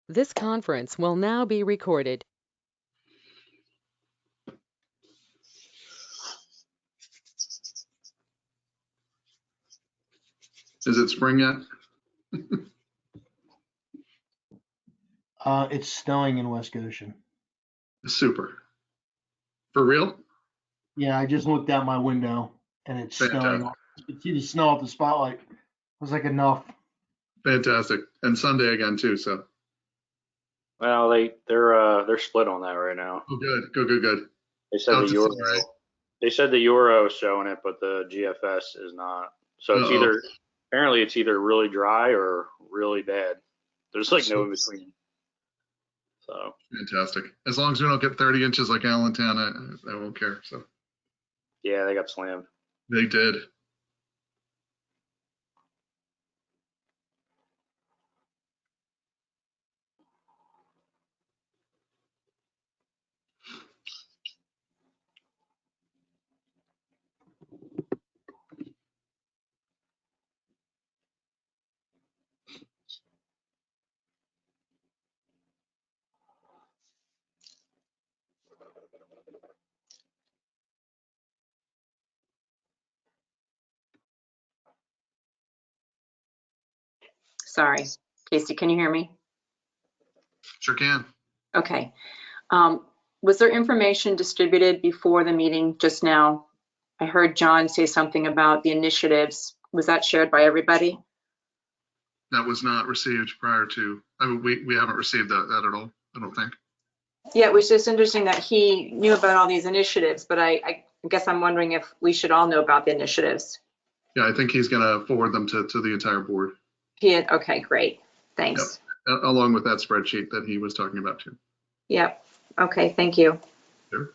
This conference will now be recorded. Is it spring yet? It's snowing in West Goshen. Super. For real? Yeah, I just looked out my window and it's snowing. Fantastic. You see the snow off the spotlight. I was like, enough. Fantastic. And Sunday again too, so. Well, they're split on that right now. Oh, good. Good. They said Out the to Euro. Sunday. They said the Euro is showing it, but the GFS is not. So it's Uh-oh. apparently it's either really dry or really bad. There's like no in between. So Fantastic. As long as we don't get 30 inches like Allentown, I won't care. So yeah, they got slammed. they did. Sorry, Casey, can you hear me? Sure can. Okay. Was there information distributed before the meeting just now? I heard John say something about the initiatives. Was that shared by everybody? That was not received prior to, I mean, we haven't received that at all, I don't think. Yeah, it was just interesting that he knew about all these initiatives, but I guess I'm wondering if we should all know about the initiatives. Yeah, I think he's going to forward them to the entire board. Okay, great. Thanks. Yep. Along with that spreadsheet that he was talking about too. Yep. Okay, thank you. Sure.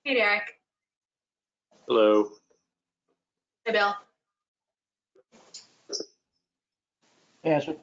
Hey, Derek. Hello. Hey, Bill. Yeah, so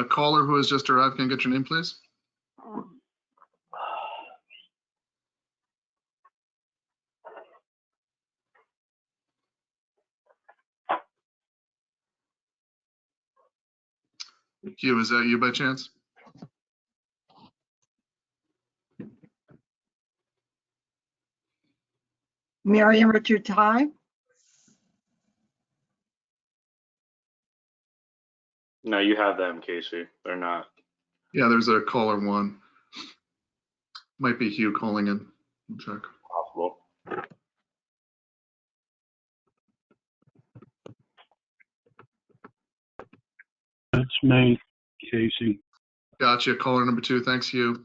Caller who has just arrived, can I get your name, please? Hugh, is that you by chance? Miriam Richard Ty. No, you have them, Casey. They're not Yeah, there's a caller one. Might be Hugh calling in. I'll check. possible. That's me, Casey. Gotcha. Caller number 2. Thanks, Hugh.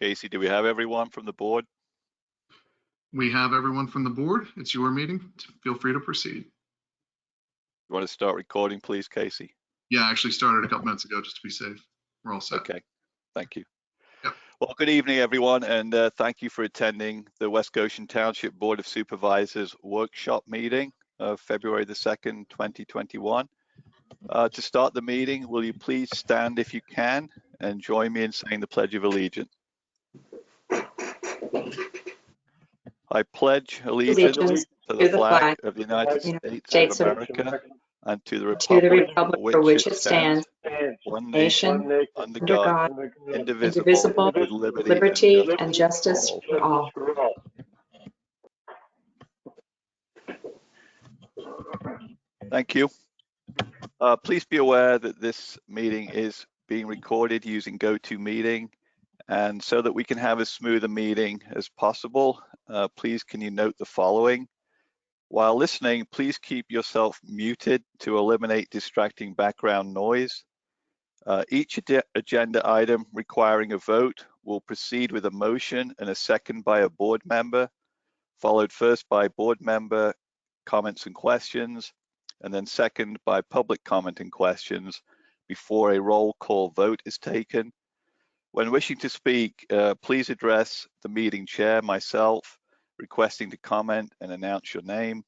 Casey, do we have everyone from the board? We have everyone from the board. It's your meeting. Feel free to proceed. You want to start recording, please, Casey? Yeah, I actually started a couple minutes ago just to be safe. We're all set. Okay, thank you. Yep. Well, good evening, everyone, and thank you for attending the West Goshen Township Board of Supervisors workshop meeting of February the 2nd, 2021. To start the meeting, will you please stand if you can and join me in saying the Pledge of Allegiance. I pledge allegiance to the flag of the United States of America and to the republic for which it stands, one nation, under God, indivisible, with liberty and justice for all. Thank you. Please be aware that this meeting is being recorded using GoToMeeting, and so that we can have as smooth a meeting as possible, please can you note the following. While listening, please keep yourself muted to eliminate distracting background noise. Each agenda item requiring a vote will proceed with a motion and a second by a board member, followed first by board member comments and questions, and then second by public comment and questions before a roll call vote is taken. When wishing to speak, please address the meeting chair, myself, requesting to comment and announce your name.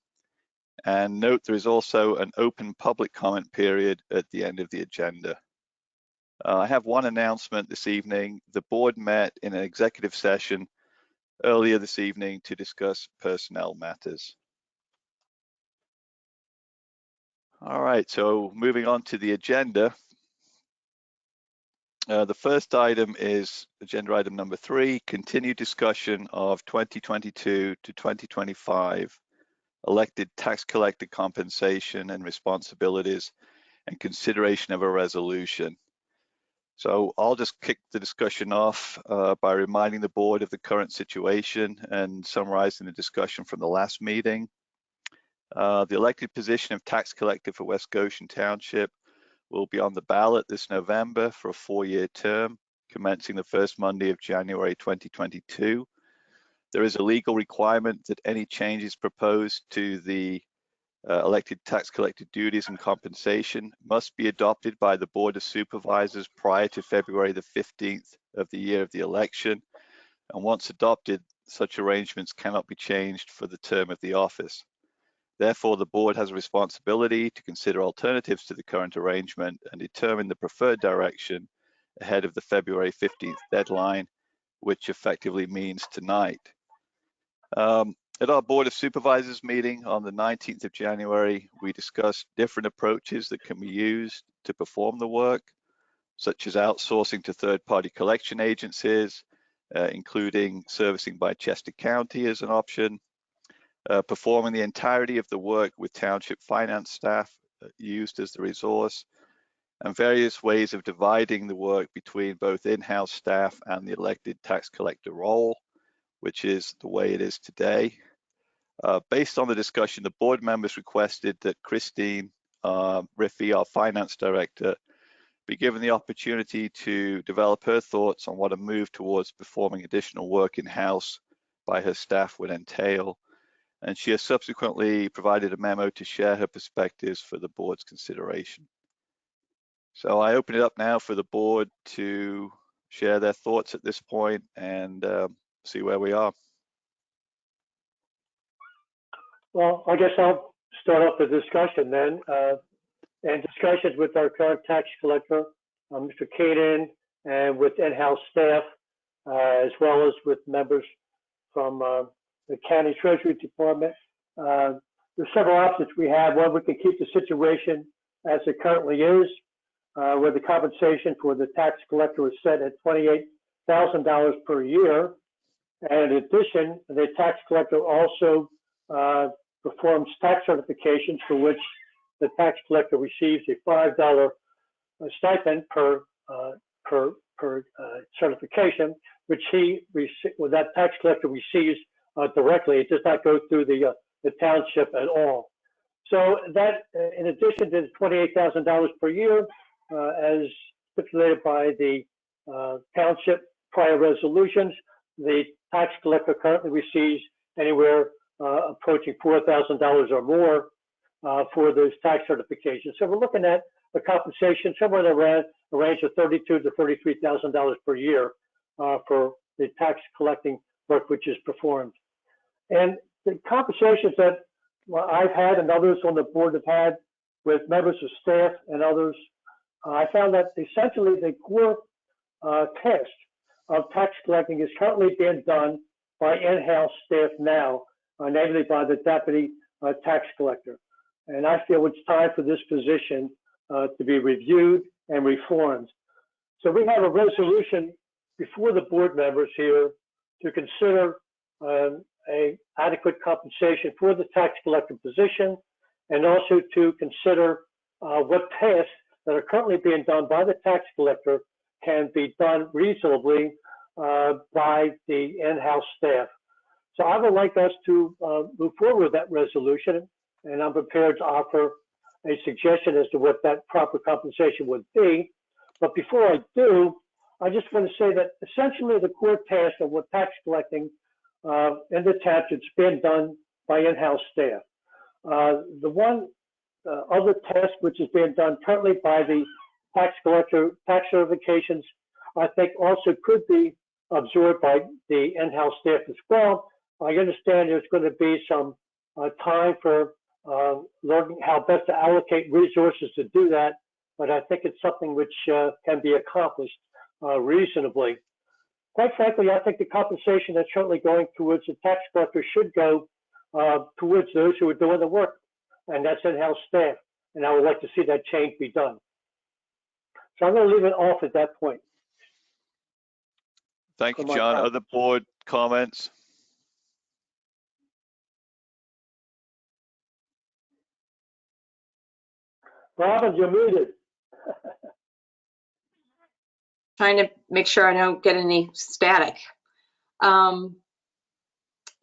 And note there is also an open public comment period at the end of the agenda. I have one announcement this evening. The board met in an executive session earlier this evening to discuss personnel matters. All right, so moving on to the agenda. The first item is agenda item number 3, continued discussion of 2022 to 2025 elected tax collector compensation and responsibilities and consideration of a resolution. So I'll just kick the discussion off by reminding the board of the current situation and summarizing the discussion from the last meeting. The elected position of tax collector for West Goshen Township will be on the ballot this November for a 4-year term, commencing the first Monday of January 2022. There is a legal requirement that any changes proposed to the elected tax collector duties and compensation must be adopted by the Board of Supervisors prior to February the 15th of the year of the election. And once adopted, such arrangements cannot be changed for the term of the office. Therefore, the board has a responsibility to consider alternatives to the current arrangement and determine the preferred direction ahead of the February 15th deadline, which effectively means tonight. At our Board of Supervisors meeting on the 19th of January, we discussed different approaches that can be used to perform the work, such as outsourcing to third-party collection agencies, including servicing by Chester County as an option, performing the entirety of the work with township finance staff used as the resource, and various ways of dividing the work between both in-house staff and the elected tax collector role, which is the way it is today. Based on the discussion, the board members requested that Christine Riffey, our finance director, be given the opportunity to develop her thoughts on what a move towards performing additional work in-house by her staff would entail. And she has subsequently provided a memo to share her perspectives for the board's consideration. So I open it up now for the board to share their thoughts at this point and see where we are. Well, I guess I'll start off the discussion then. And discussions with our current tax collector, Mr. Kaden, and with in-house staff, as well as with members from the County Treasury Department. There's several options we have. One, we can keep the situation as it currently is, where the compensation for the tax collector is set at $28,000 per year. And in addition, the tax collector also performs tax certifications for which the tax collector receives a $5 stipend per certification, which that tax collector receives directly. It does not go through the township at all. So that, in addition to the $28,000 per year, as stipulated by the township prior resolutions, the tax collector currently receives anywhere approaching $4,000 or more for those tax certifications. So we're looking at a compensation somewhere in a range of $32,000 to $33,000 per year for the tax collecting work which is performed. And the conversations that I've had and others on the board have had with members of staff and others, I found that essentially the core task of tax collecting is currently being done by in-house staff now, namely by the deputy tax collector. And I feel it's time for this position to be reviewed and reformed. So we have a resolution before the board members here to consider a adequate compensation for the tax collector position, and also to consider what tasks that are currently being done by the tax collector can be done reasonably by the in-house staff. So I would like us to move forward with that resolution, and I'm prepared to offer a suggestion as to what that proper compensation would be. But before I do, I just want to say that essentially the core task of what tax collecting in the township is being done by in-house staff. The one other task which is being done currently by the tax collector, tax certifications, I think also could be absorbed by the in-house staff as well. I understand there's going to be some time for learning how best to allocate resources to do that, but I think it's something which can be accomplished reasonably. Quite frankly, I think the compensation that's currently going towards the tax collector should go towards those who are doing the work, and that's in-house staff. And I would like to see that change be done. So I'm going to leave it off at that point. Thank you, John. Other board comments? Robin, you're muted. Trying to make sure I don't get any static.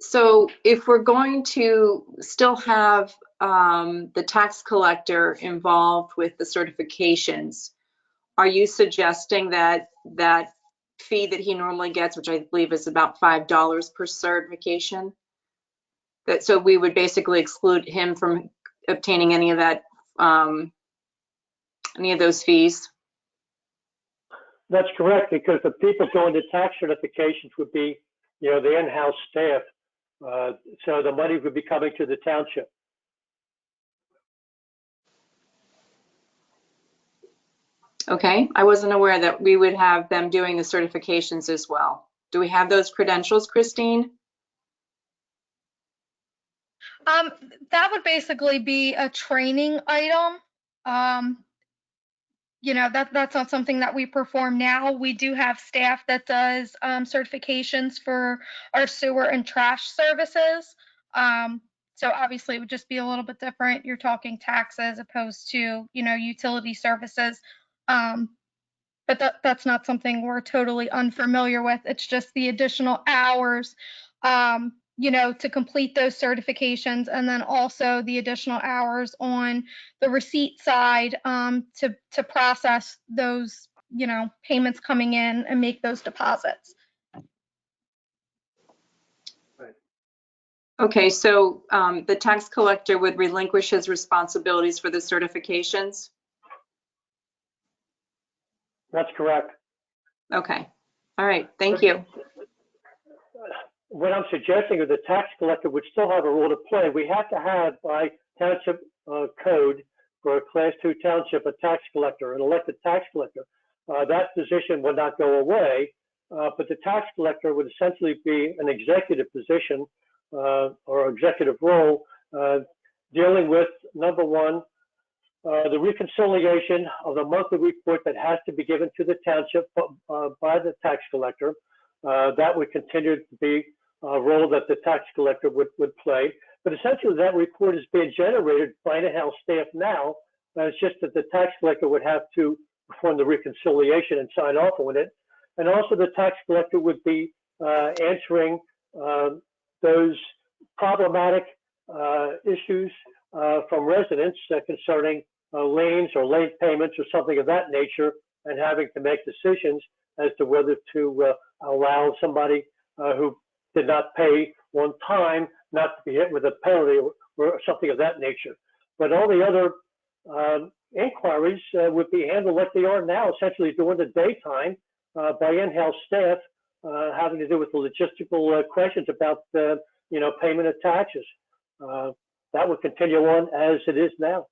So if we're going to still have the tax collector involved with the certifications, are you suggesting that that fee that he normally gets, which I believe is about $5 per certification, that so we would basically exclude him from obtaining any of that, any of those fees? That's correct, because the people going to tax certifications would be, you know, the in-house staff. So the money would be coming to the township. Okay, I wasn't aware that we would have them doing the certifications as well. Do we have those credentials, Christine? That would basically be a training item. You know, that's not something that we perform now. We do have staff that does certifications for our sewer and trash services. So obviously it would just be a little bit different. You're talking taxes opposed to, you know, utility services. But that's not something we're totally unfamiliar with. It's just the additional hours, you know, to complete those certifications, and then also the additional hours on the receipt side to process those, you know, payments coming in and make those deposits. Okay, so the tax collector would relinquish his responsibilities for the certifications? That's correct. Okay, all right, thank you. What I'm suggesting is the tax collector would still have a role to play. We have to have by township code for a class 2 township a tax collector, an elected tax collector. That position would not go away, but the tax collector would essentially be an executive position or executive role dealing with, number one, the reconciliation of the monthly report that has to be given to the township by the tax collector. That would continue to be a role that the tax collector would play. But essentially that report is being generated by in-house staff now. It's just that the tax collector would have to perform the reconciliation and sign off on it. And also the tax collector would be answering those problematic issues from residents concerning liens or late payments or something of that nature, and having to make decisions as to whether to allow somebody who did not pay on time not to be hit with a penalty or something of that nature. But all the other inquiries would be handled like they are now, essentially during the daytime by in-house staff having to do with the logistical questions about payment of taxes. That would continue on as it is now.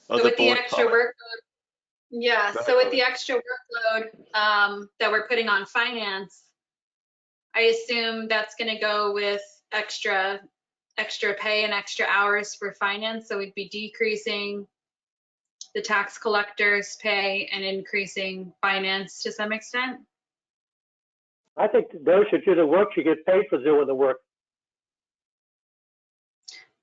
So with the extra workload, yeah. So with the extra workload that we're putting on finance, I assume that's going to go with extra pay and extra hours for finance. So we'd be decreasing the tax collector's pay and increasing finance to some extent. I think those who do the work should get paid for doing the work.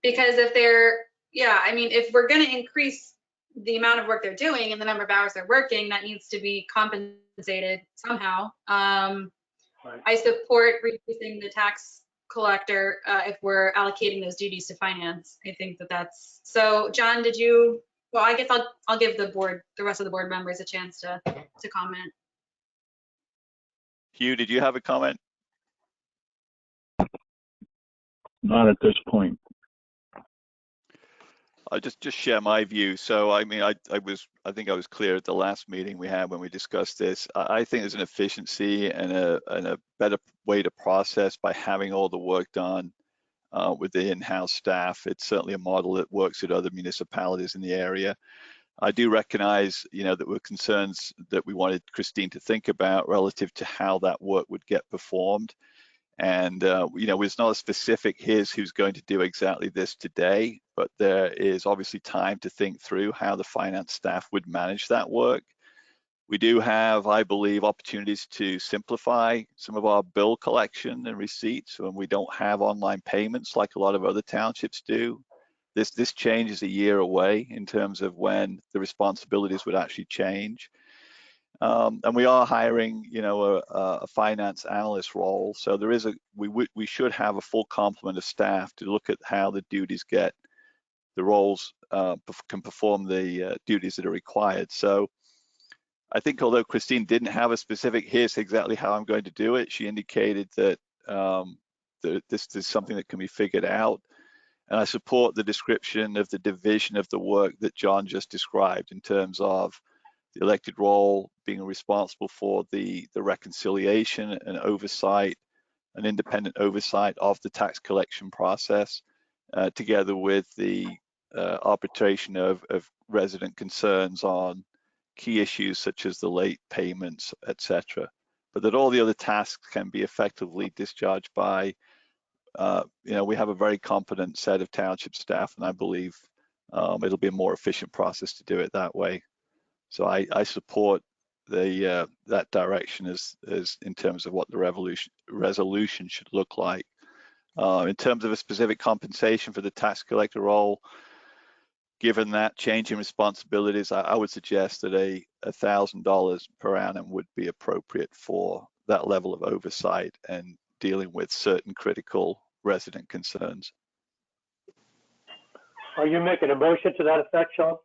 Because if they're, yeah, I mean, if we're going to increase the amount of work they're doing and the number of hours they're working, that needs to be compensated somehow. Right. I support reducing the tax collector if we're allocating those duties to finance. I think that's, so John, did you, well, I guess I'll give the rest of the board members a chance to comment. Hugh, did you have a comment? Not at this point. I'll just share my view. So, I mean, I think I was clear at the last meeting we had when we discussed this. I think there's an efficiency and a better way to process by having all the work done with the in-house staff. It's certainly a model that works at other municipalities in the area. I do recognize, that there were concerns that we wanted Christine to think about relative to how that work would get performed. And, it's not a specific here's who's going to do exactly this today, but there is obviously time to think through how the finance staff would manage that work. We do have, I believe, opportunities to simplify some of our bill collection and receipts when we don't have online payments like a lot of other townships do. This change is a year away in terms of when the responsibilities would actually change. And we are hiring, a finance analyst role. So there is we should have a full complement of staff to look at how the duties get, the roles can perform the duties that are required. So I think although Christine didn't have a specific, here's exactly how I'm going to do it, she indicated that this is something that can be figured out. And I support the description of the division of the work that John just described in terms of the elected role being responsible for the reconciliation and oversight, an independent oversight of the tax collection process, together with the arbitration of resident concerns on key issues such as the late payments, etc. But that all the other tasks can be effectively discharged by, we have a very competent set of township staff, and I believe it'll be a more efficient process to do it that way. So I support that direction as in terms of what the resolution should look like. In terms of a specific compensation for the tax collector role, given that change in responsibilities, I would suggest that $1,000 per annum would be appropriate for that level of oversight and dealing with certain critical resident concerns. Are you making a motion to that effect, Sean?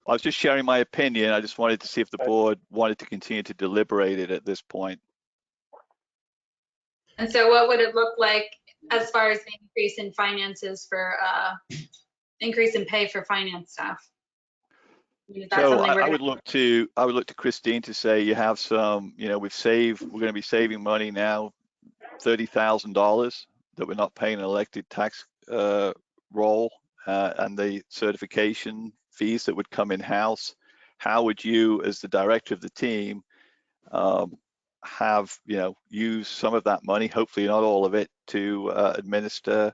I was just sharing my opinion. I just wanted to see if the board wanted to continue to deliberate it at this point. And so what would it look like as far as the increase in finances for increase in pay for finance staff? So I would look to Christine to say you have some, we're going to be saving money now, $30,000 that we're not paying an elected tax role and the certification fees that would come in-house. How would you, as the director of the team, have, use some of that money, hopefully not all of it, to administer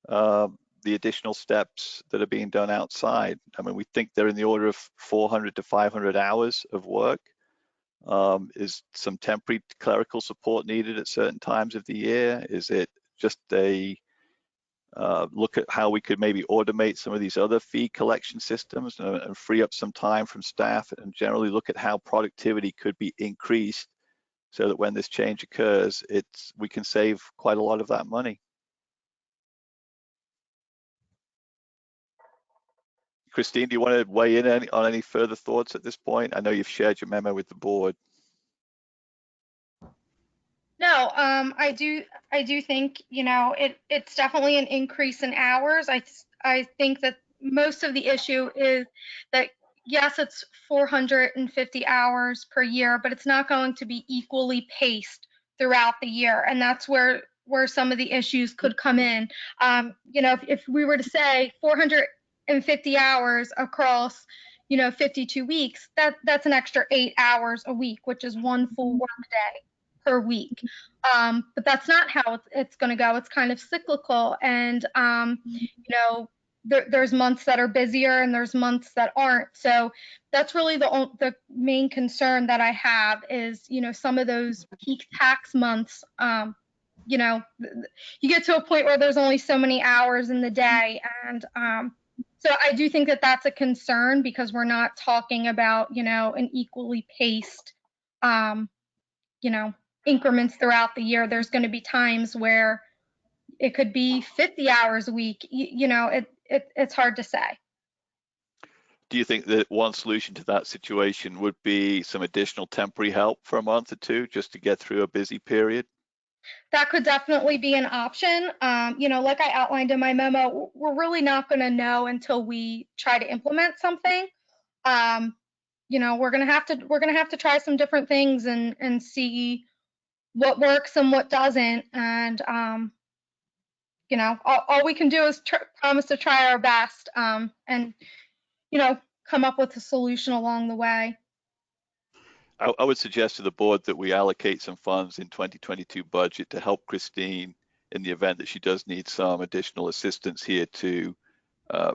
the additional steps that are being done outside? I mean, we think they're in the order of 400 to 500 hours of work. Is some temporary clerical support needed at certain times of the year? Is it just a look at how we could maybe automate some of these other fee collection systems and free up some time from staff, and generally look at how productivity could be increased so that when this change occurs, we can save quite a lot of that money. Christine, do you want to weigh in on any further thoughts at this point? I know you've shared your memo with the board. No, I do think, it's definitely an increase in hours. I think that most of the issue is that, yes, it's 450 hours per year, but it's not going to be equally paced throughout the year. And that's where some of the issues could come in. If we were to say 450 hours across, 52 weeks, that's an extra 8 hours a week, which is one full work day per week. But that's not how it's going to go. It's kind of cyclical. And, there's months that are busier and there's months that aren't. So that's really the main concern that I have is, some of those peak tax months, you get to a point where there's only so many hours in the day. And so I do think that that's a concern because we're not talking about, an equally paced, increments throughout the year. There's going to be times where it could be 50 hours a week. It's hard to say. Do you think that one solution to that situation would be some additional temporary help for a month or two just to get through a busy period? That could definitely be an option. Like I outlined in my memo, we're really not going to know until we try to implement something. We're going to have to try some different things and see what works and what doesn't. And, all we can do is promise to try our best, and, come up with a solution along the way. I would suggest to the board that we allocate some funds in 2022 budget to help Christine in the event that she does need some additional assistance here to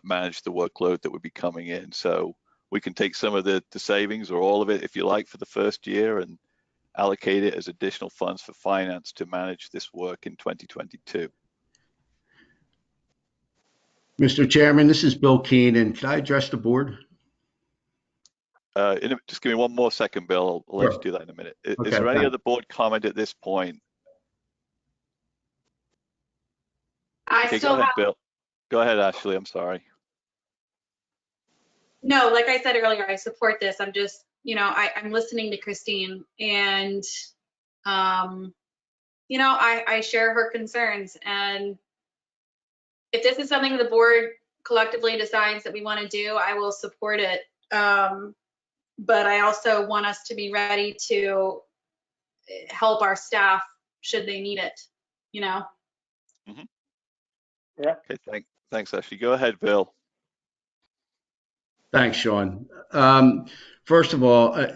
manage the workload that would be coming in. So we can take some of the savings or all of it, if you like, for the first year and allocate it as additional funds for finance to manage this work in 2022. Mr. Chairman, this is Bill Keenan. Can I address the board? Just give me one more second, Bill. I'll let you do that in a minute. Is there any other board comment at this point? Okay, go ahead, Bill. Go ahead, Ashley. I'm sorry. No, like I said earlier, I support this. I'm just, I'm listening to Christine and, I share her concerns. And if this is something the board collectively decides that we want to do, I will support it. But I also want us to be ready to help our staff should they need it, Mm-hmm. Yeah. Okay, thanks, Ashley. Go ahead, Bill. Thanks, Sean. First of all,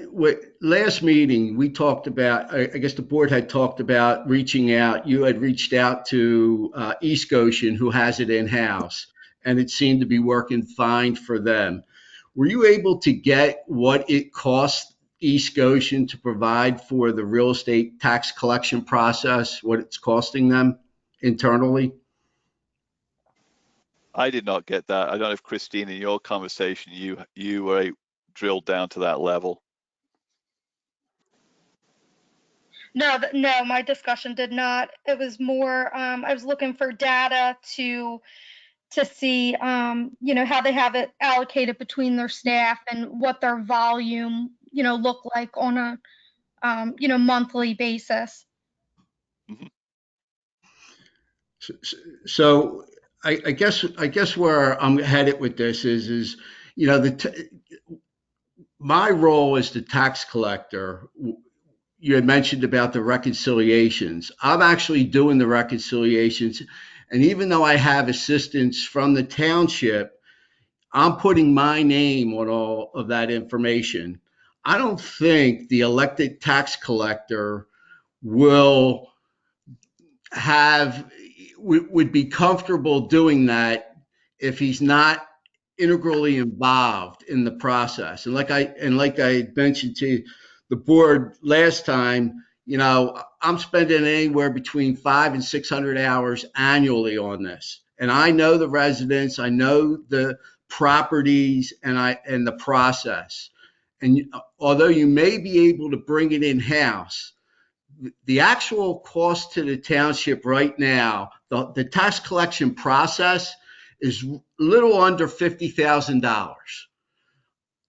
last meeting, we talked about, I guess the board had talked about reaching out. You had reached out to East Goshen, who has it in-house, and it seemed to be working fine for them. Were you able to get what it cost East Goshen to provide for the real estate tax collection process, what it's costing them internally? I did not get that. I don't know if Christine, in your conversation, you were drilled down to that level. No, my discussion did not. It was more, I was looking for data to see, how they have it allocated between their staff and what their volume, look like on a, monthly basis. Mm-hmm. So I guess where I'm headed with this is my role as the tax collector. You had mentioned about the reconciliations. I'm actually doing the reconciliations, and even though I have assistance from the township, I'm putting my name on all of that information. I don't think the elected tax collector would be comfortable doing that if he's not integrally involved in the process. And like I mentioned to the board last time, I'm spending anywhere between 500 and 600 hours annually on this. And I know the residents, I know the properties, and the process. And although you may be able to bring it in-house, the actual cost to the township right now, the tax collection process is a little under $50,000.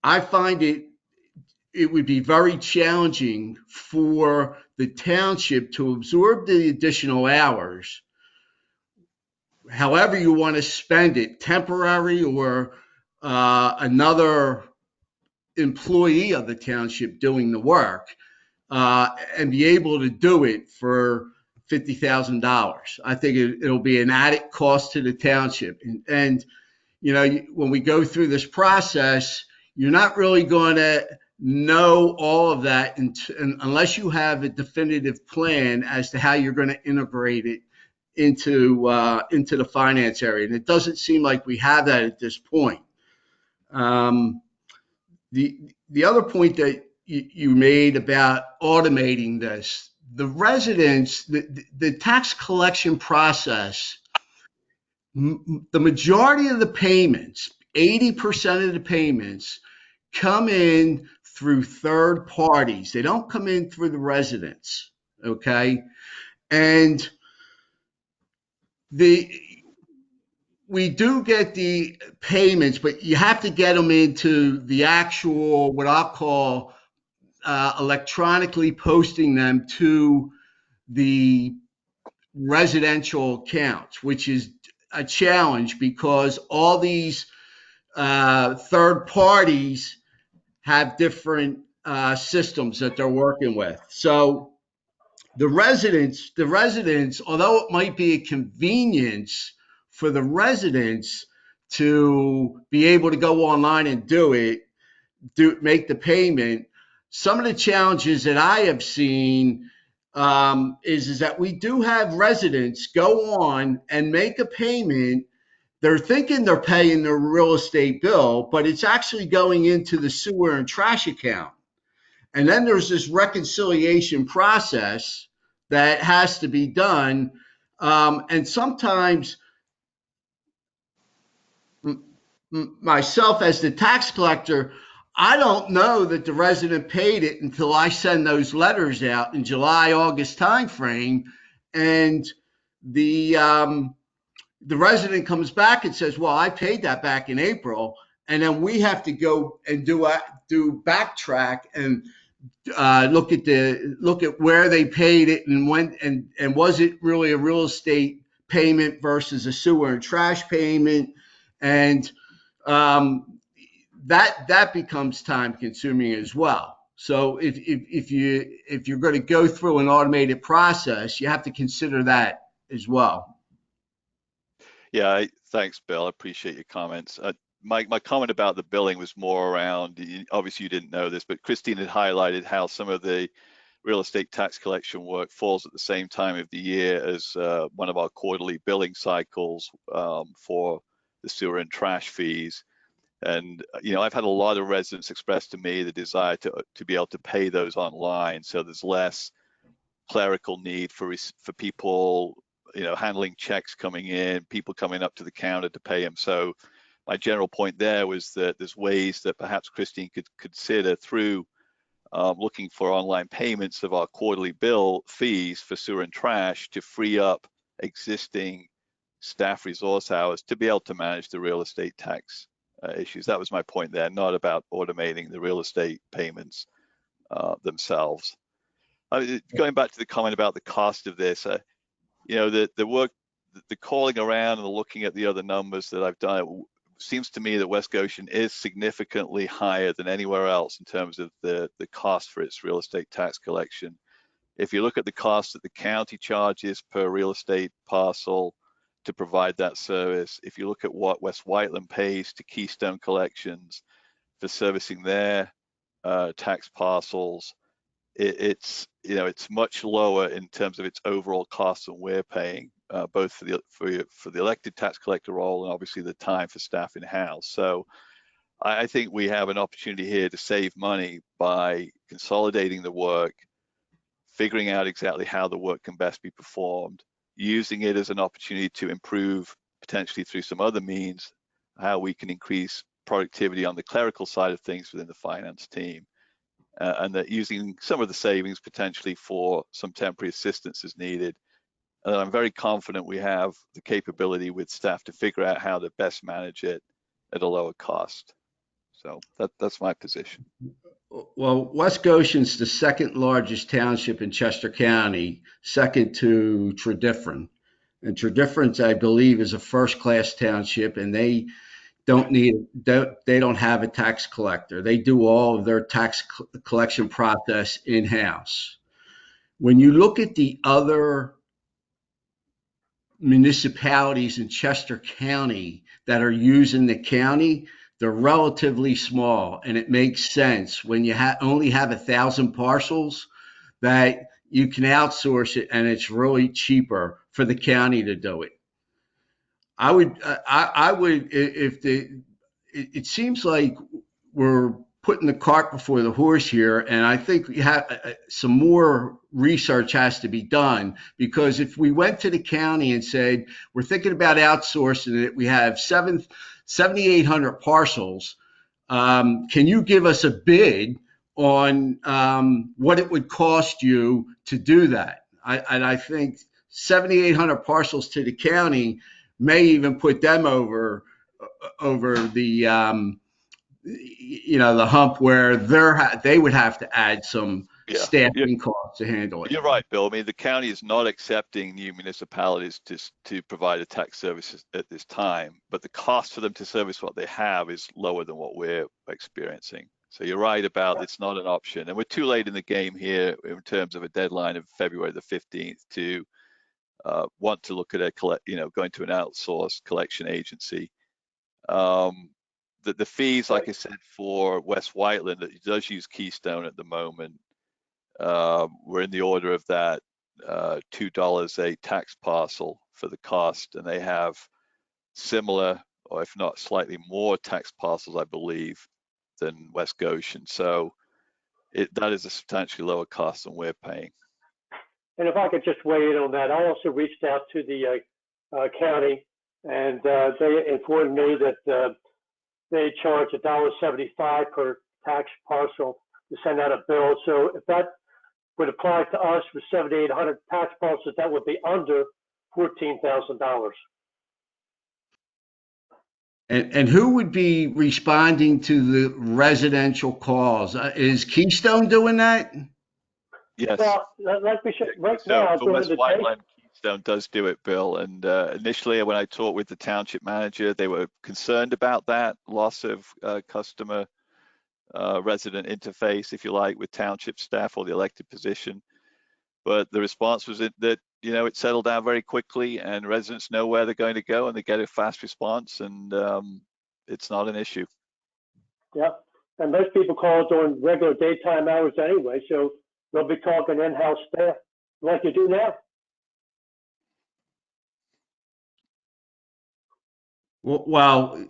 I find it would be very challenging for the township to absorb the additional hours, however you want to spend it, temporary or another employee of the township doing the work, and be able to do it for $50,000. I think it'll be an added cost to the township. And you know, when we go through this process, you're not really going to know all of that unless you have a definitive plan as to how you're going to integrate it into the finance area. And it doesn't seem like we have that at this point. The other point that you made about automating this, the residents, the tax collection process, the majority of the payments, 80% of the payments, come in through third parties. They don't come in through the residents, okay? And we do get the payments, but you have to get them into the actual, what I'll call, electronically posting them to the residential accounts, which is a challenge because all these third parties have different systems that they're working with. So the residents, although it might be a convenience for the residents to be able to go online and make the payment, some of the challenges that I have seen is that we do have residents go on and make a payment. They're thinking they're paying their real estate bill, but it's actually going into the sewer and trash account. And then there's this reconciliation process that has to be done. And sometimes myself as the tax collector, I don't know that the resident paid it until I send those letters out in July, August timeframe. And the resident comes back and says, well, I paid that back in April. And then we have to go and do backtrack and look at where they paid it and when, and was it really a real estate payment versus a sewer and trash payment. And that becomes time consuming as well. So if you're going to go through an automated process, you have to consider that as well. Yeah, thanks, Bill. I appreciate your comments. My comment about the billing was more around, obviously you didn't know this, but Christine had highlighted how some of the real estate tax collection work falls at the same time of the year as one of our quarterly billing cycles for the sewer and trash fees. And I've had a lot of residents express to me the desire to be able to pay those online, so there's less clerical need for people handling checks coming in, people coming up to the counter to pay them. So my general point there was that there's ways that perhaps Christine could consider through looking for online payments of our quarterly bill fees for sewer and trash to free up existing staff resource hours to be able to manage the real estate tax issues. That was my point there, not about automating the real estate payments themselves. Going back to the comment about the cost of this, the work, the calling around and the looking at the other numbers that I've done, it seems to me that West Goshen is significantly higher than anywhere else in terms of the cost for its real estate tax collection. If you look at the cost that the county charges per real estate parcel to provide that service, if you look at what West Whiteland pays to Keystone Collections for servicing their tax parcels, it's much lower in terms of its overall costs than we're paying, both for the elected tax collector role and obviously the time for staff in house. So I think we have an opportunity here to save money by consolidating the work, figuring out exactly how the work can best be performed, using it as an opportunity to improve potentially through some other means how we can increase productivity on the clerical side of things within the finance team. And that using some of the savings potentially for some temporary assistance as needed And I'm very confident we have the capability with staff to figure out how to best manage it at a lower cost. So that's my position. Well, West Goshen's the second largest township in Chester County, second to Tredyffrin. And Tredyffrin, I believe, is a first-class township, and they don't have a tax collector. They do all of their tax collection process in-house. When you look at the other municipalities in Chester County that are using the county, they're relatively small, and it makes sense when you only have 1,000 parcels that you can outsource it, and it's really cheaper for the county to do it. I would it seems like we're putting the cart before the horse here, and I think we have some more research has to be done, because if we went to the county and said we're thinking about outsourcing it, we have 7,800 parcels. Can you give us a bid on what it would cost you to do that? I think 7,800 parcels to the county may even put them over the the hump where they would have to add some staffing costs to handle it. You're right, Bill. I mean, the county is not accepting new municipalities to provide a tax service at this time, but the cost for them to service what they have is lower than what we're experiencing. So you're right about it's not an option, and we're too late in the game here in terms of a deadline of February the 15th to want to look at going to an outsourced collection agency. The fees, like I said, for West Whiteland, that does use Keystone at the moment, we're in the order of that $2 a tax parcel for the cost, and they have similar, or if not slightly more, tax parcels, I believe, than West Goshen. So that is a substantially lower cost than we're paying. And if I could just weigh in on that, I also reached out to the county, and they informed me that they charge $1.75 per tax parcel to send out a bill. So if that would apply to us with 7,800 tax parcels, that would be under $14,000. And who would be responding to the residential calls? Is Keystone doing that? Yes. Well, like we said, right So now, for West Whiteland, Keystone does do it, Bill. And initially, when I talked with the township manager, they were concerned about that loss of customer resident interface, if you like, with township staff or the elected position. But the response was that it settled down very quickly, and residents know where they're going to go, and they get a fast response, and it's not an issue. Yep. And most people call during regular daytime hours anyway, so they'll be talking in-house staff like you do now. Well,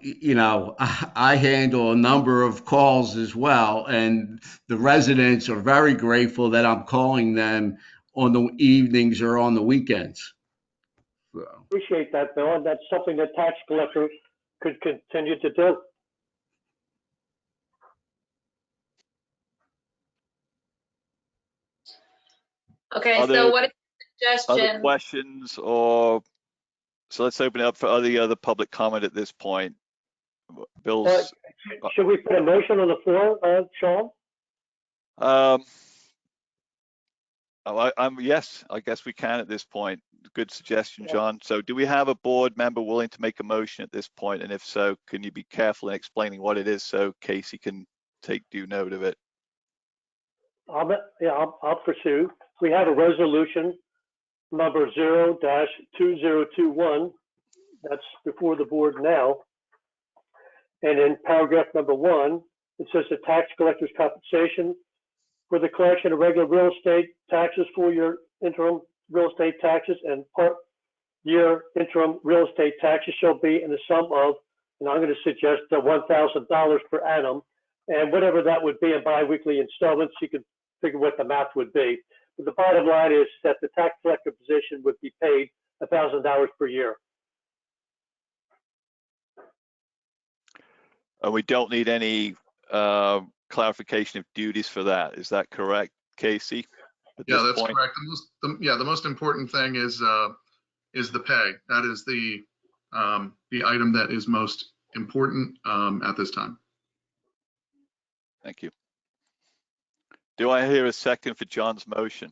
I handle a number of calls as well, and the residents are very grateful that I'm calling them on the evenings or on the weekends. So. Appreciate that, Bill, and that's something that tax collectors could continue to do. Okay, so what is your suggestion? Other questions, so let's open it up for other public comment at this point. Bill's. Should we put a motion on the floor, Sean? Yes, I guess we can at this point. Good suggestion, John. So do we have a board member willing to make a motion at this point? And if so, can you be careful in explaining what it is so Casey can take due note of it? I'll pursue. We have a resolution number 0-2021 that's before the board now. And in paragraph number 1, it says the tax collector's compensation for the collection of regular real estate taxes, full-year interim real estate taxes, and part-year interim real estate taxes shall be in the sum of, and I'm going to suggest $1,000 per annum, and whatever that would be in biweekly installments, you can figure what the math would be. But the bottom line is that the tax collector position would be paid $1,000 per year. And we don't need any clarification of duties for that. Is that correct, Casey? Yeah, that's correct. The most important thing is is the pay. That is the item that is most important at this time. Thank you. Do I hear a second for John's motion?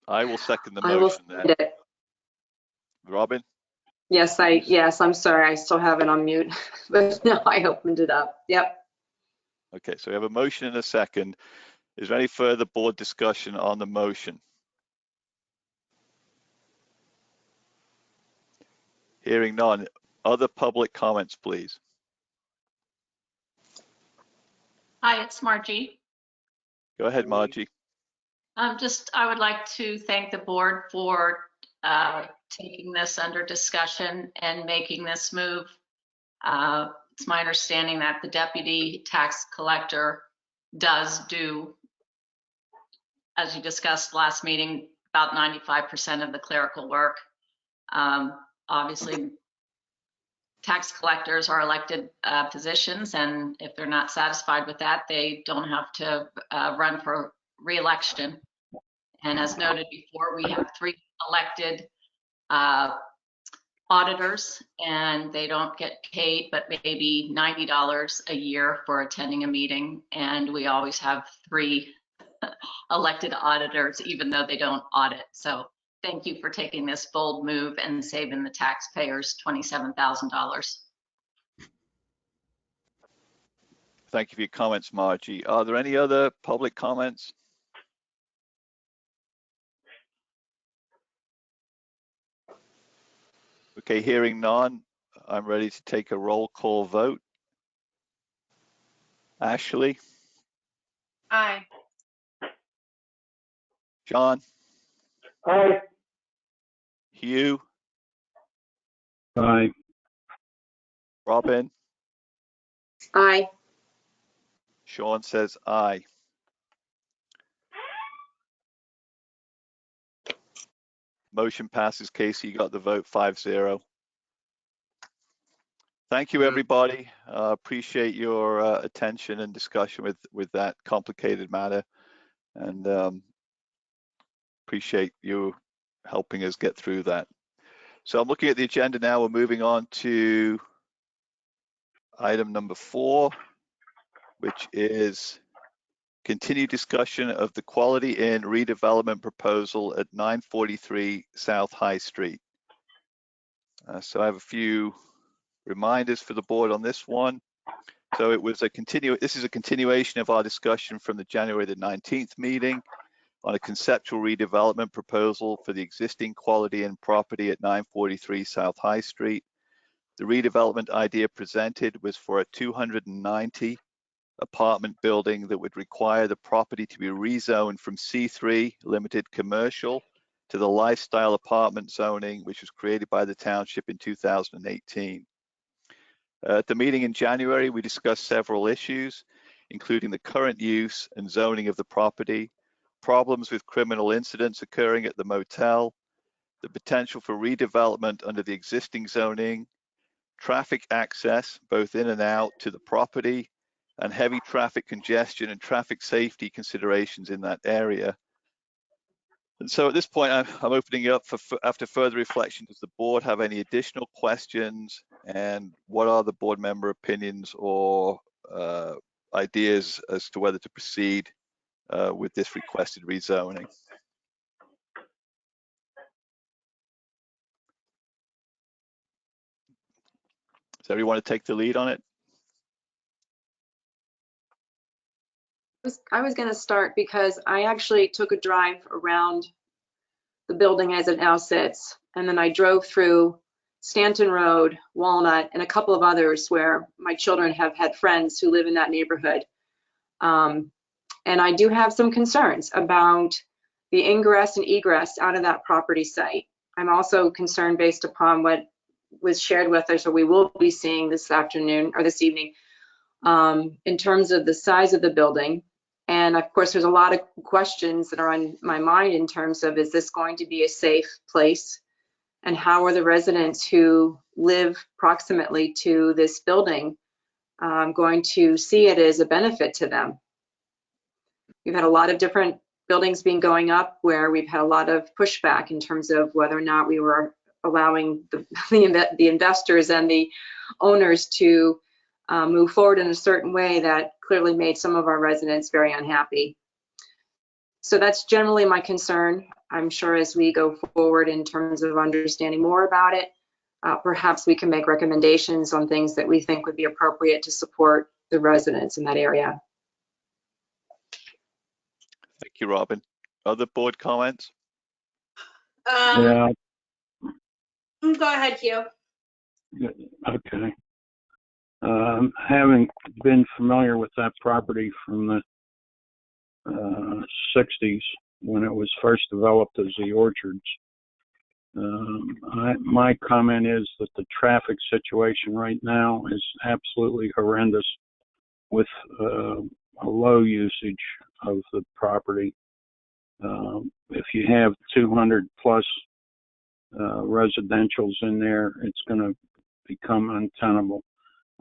I will second the I will motion send then. it. Robin? Yes, I'm sorry, I still have it on mute, but no, I opened it up. Yep. Okay, so we have a motion and a second. Is there any further board discussion on the motion? Hearing none. Other public comments, please. Hi, it's Margie. Go ahead, Margie. I would like to thank the board for taking this under discussion and making this move. It's my understanding that the deputy tax collector does do, as you discussed last meeting, about 95% of the clerical work. Obviously, tax collectors are elected positions, and if they're not satisfied with that, they don't have to run for re-election. And as noted before, we have 3 elected auditors, and they don't get paid but maybe $90 a year for attending a meeting. And we always have 3 elected auditors, even though they don't audit. So thank you for taking this bold move and saving the taxpayers $27,000. Thank you for your comments, Margie. Are there any other public comments? Okay, hearing none, I'm ready to take a roll call vote. Ashley? Aye. John? Aye. Hugh? Aye. Robin? Aye. Sean says aye. Motion passes. Casey, you got the vote 5-0. Thank you, everybody. Appreciate your attention and discussion with that complicated matter, and appreciate you helping us get through that. So I'm looking at the agenda now. We're moving on to item number 4, which is continued discussion of the Quality Inn redevelopment proposal at 943 South High Street. So I have a few reminders for the board on this one. So this is a continuation of our discussion from the January the 19th meeting on a conceptual redevelopment proposal for the existing Quality Inn property at 943 South High Street. The redevelopment idea presented was for a 290 apartment building that would require the property to be rezoned from C3 limited commercial to the lifestyle apartment zoning, which was created by the township in 2018. At the meeting in January, we discussed several issues, including the current use and zoning of the property, problems with criminal incidents occurring at the motel, the potential for redevelopment under the existing zoning, traffic access, both in and out to the property, and heavy traffic congestion and traffic safety considerations in that area. And so at this point, I'm opening it up after further reflection. Does the board have any additional questions? And what are the board member opinions or ideas as to whether to proceed with this requested rezoning? Does everyone want to take the lead on it? I was going to start because I actually took a drive around the building as it now sits, and then I drove through Stanton Road, Walnut, and a couple of others where my children have had friends who live in that neighborhood. And I do have some concerns about the ingress and egress out of that property site. I'm also concerned based upon what was shared with us, or we will be seeing this afternoon or this evening, in terms of the size of the building. And of course, there's a lot of questions that are on my mind in terms of, is this going to be a safe place? And how are the residents who live proximately to this building going to see it as a benefit to them? we've had a lot of different buildings being going up where we've had a lot of pushback in terms of whether or not we were allowing the investors and the owners to move forward in a certain way that clearly made some of our residents very unhappy. So that's generally my concern. I'm sure as we go forward in terms of understanding more about it, perhaps we can make recommendations on things that we think would be appropriate to support the residents in that area. Thank you, Robin. Other board comments? Yeah, Go ahead, Hugh. okay. Having been familiar with that property from the 60s when it was first developed as the Orchards, my comment is that the traffic situation right now is absolutely horrendous with a low usage of the property. If you have 200 plus residentials in there, it's going to become untenable.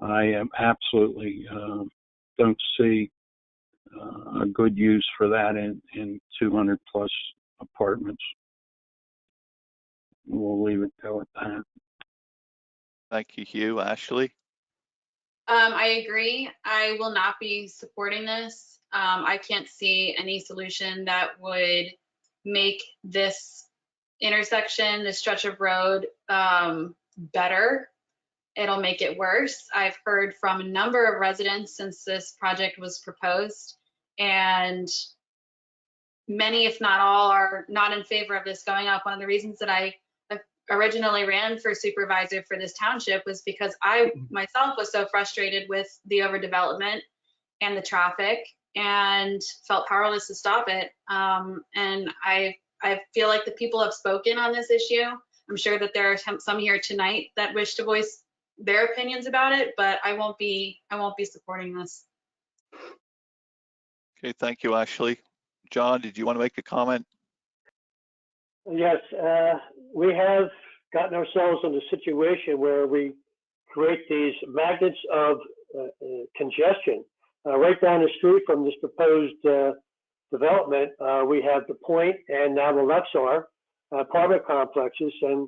I am absolutely don't see a good use for that in 200 plus apartments. We'll leave it go at that. Thank you, Hugh. Ashley? I agree. I will not be supporting this. I can't see any solution that would make this intersection, this stretch of road, better. It'll make it worse. I've heard from a number of residents since this project was proposed, and many, if not all, are not in favor of this going up. One of the reasons that I originally ran for supervisor for this township was because I myself was so frustrated with the overdevelopment and the traffic and felt powerless to stop it. And I feel like the people have spoken on this issue. I'm sure that there are some here tonight that wish to voice their opinions about it, but I won't be supporting this. Okay, thank you, Ashley. John, did you want to make a comment? Yes, we have gotten ourselves in a situation where we create these magnets of congestion. Right down the street from this proposed development, we have the Point and now the Lexar apartment complexes. And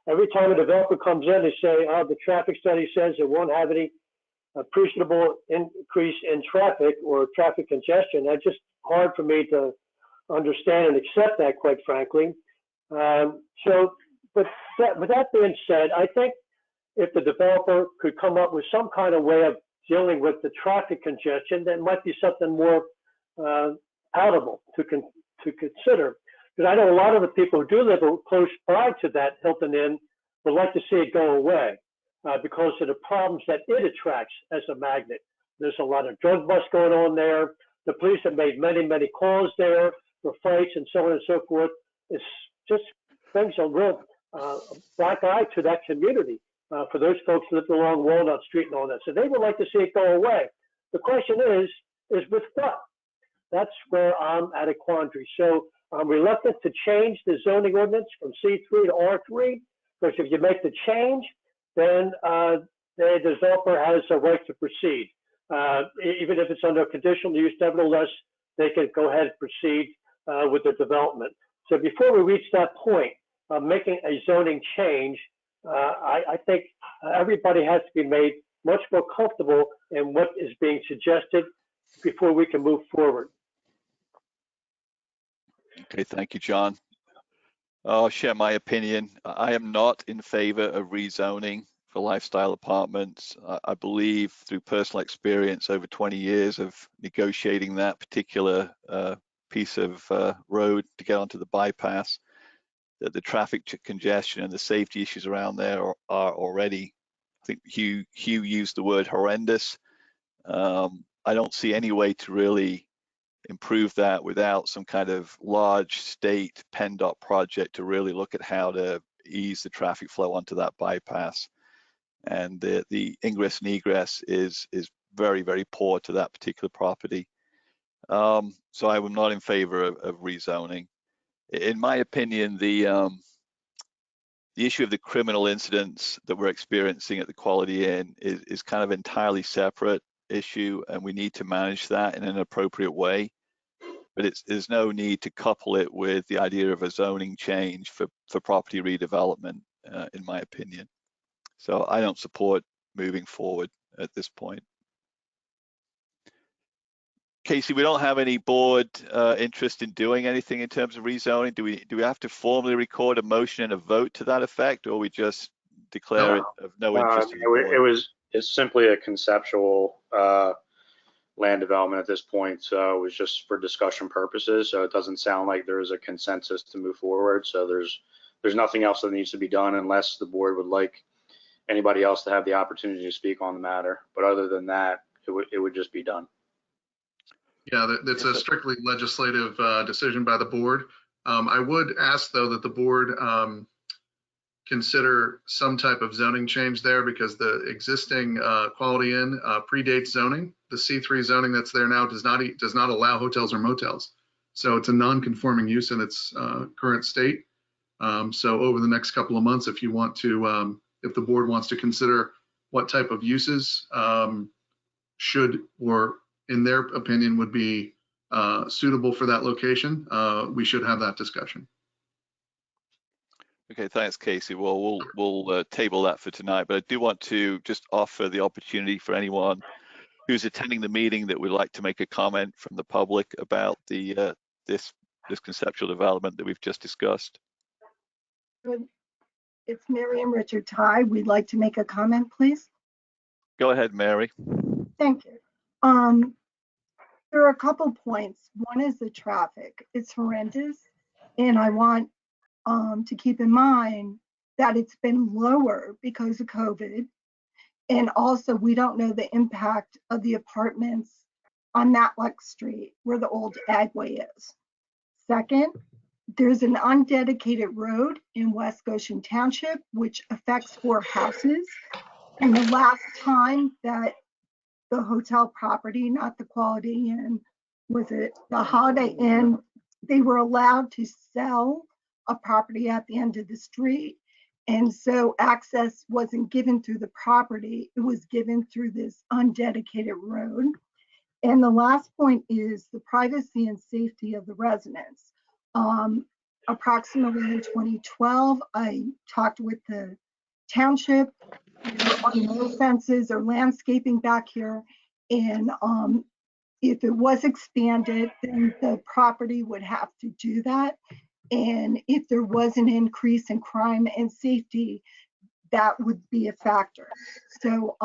every time a developer comes in, they say, oh, the traffic study says it won't have any appreciable increase in traffic or traffic congestion. That's just hard for me to understand and accept that, quite frankly. With that being said, I think if the developer could come up with some kind of way of dealing with the traffic congestion, that might be something more palatable to consider. Because I know a lot of the people who do live close by to that Hilton Inn would like to see it go away because of the problems that it attracts as a magnet. There's a lot of drug busts going on there. The police have made many, many calls there for fights and so on and so forth. It's just brings a real black eye to that community for those folks who live along Walnut Street and all that. So they would like to see it go away. The question is with what? That's where I'm at a quandary. So I'm reluctant to change the zoning ordinance from C3 to R3, because if you make the change, then the developer has a right to proceed. Even if it's under conditional use, nevertheless, they can go ahead and proceed with the development. So before we reach that point of making a zoning change, I think everybody has to be made much more comfortable in what is being suggested before we can move forward. Okay, thank you, John. I'll share my opinion. I am not in favor of rezoning for lifestyle apartments. I believe through personal experience over 20 years of negotiating that particular piece of road to get onto the bypass, that the traffic congestion and the safety issues around there are already, I think Hugh used the word horrendous. I don't see any way to really improve that without some kind of large state PennDOT project to really look at how to ease the traffic flow onto that bypass. And the ingress and egress is very, very poor to that particular property. So I am not in favor of rezoning. In my opinion, the issue of the criminal incidents that we're experiencing at the Quality Inn is kind of entirely separate issue, and we need to manage that in an appropriate way. but there's no need to couple it with the idea of a zoning change for property redevelopment, in my opinion. So I don't support moving forward at this point. Casey, we don't have any board interest in doing anything in terms of rezoning. Do we have to formally record a motion and a vote to that effect, or we just declare it of no interest in the board? It's simply a conceptual land development at this point, so it was just for discussion purposes. So it doesn't sound like there is a consensus to move forward. So there's nothing else that needs to be done unless the board would like anybody else to have the opportunity to speak on the matter. But other than that, it would just be done. Yeah, that's a strictly legislative decision by the board. I would ask, though, that the board consider some type of zoning change there, because the existing Quality Inn predates zoning. The C3 zoning that's there now does not allow hotels or motels. So it's a non-conforming use in its current state. So over the next couple of months, if you want to, if the board wants to consider what type of uses should, or in their opinion would be suitable for that location, we should have that discussion. Okay, thanks, Casey. Well, we'll table that for tonight, but I do want to just offer the opportunity for anyone who's attending the meeting that would like to make a comment from the public about the this conceptual development that we've just discussed. It's Miriam Richard Ty. We'd like to make a comment, please. Go ahead, Mary. Thank you. There are a couple points. One is the traffic. It's horrendous, and I want to keep in mind that it's been lower because of COVID. And also, we don't know the impact of the apartments on Matlock Street, where the old Agway is. Second, there's an undedicated road in West Goshen Township, which affects 4 houses. And the last time that the hotel property, not the Quality Inn, was it the Holiday Inn, they were allowed to sell a property at the end of the street. And so access wasn't given through the property, it was given through this undedicated road. And the last point is the privacy and safety of the residents. Approximately in 2012, I talked with the township. There are no fences or landscaping back here. And if it was expanded, then the property would have to do that. And if there was an increase in crime and safety, that would be a factor. So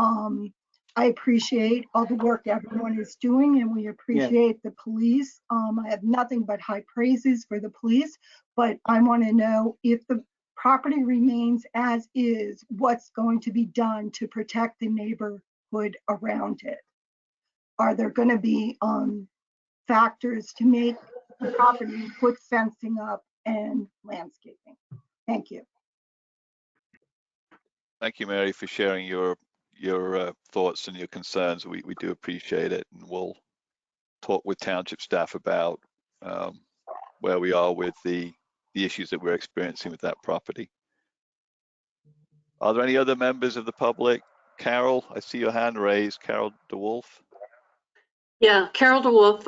I appreciate all the work everyone is doing, and we appreciate the police. I have nothing but high praises for the police, but I want to know if the property remains as is, what's going to be done to protect the neighborhood around it? Are there going to be factors to make the property put fencing up and landscaping? Thank you. Thank you, Mary, for sharing your thoughts and your concerns. We do appreciate it, and we'll talk with township staff about where we are with the issues that we're experiencing with that property. Are there any other members of the public? Carol, I see your hand raised. Carol DeWolf. Yeah, Carol DeWolf,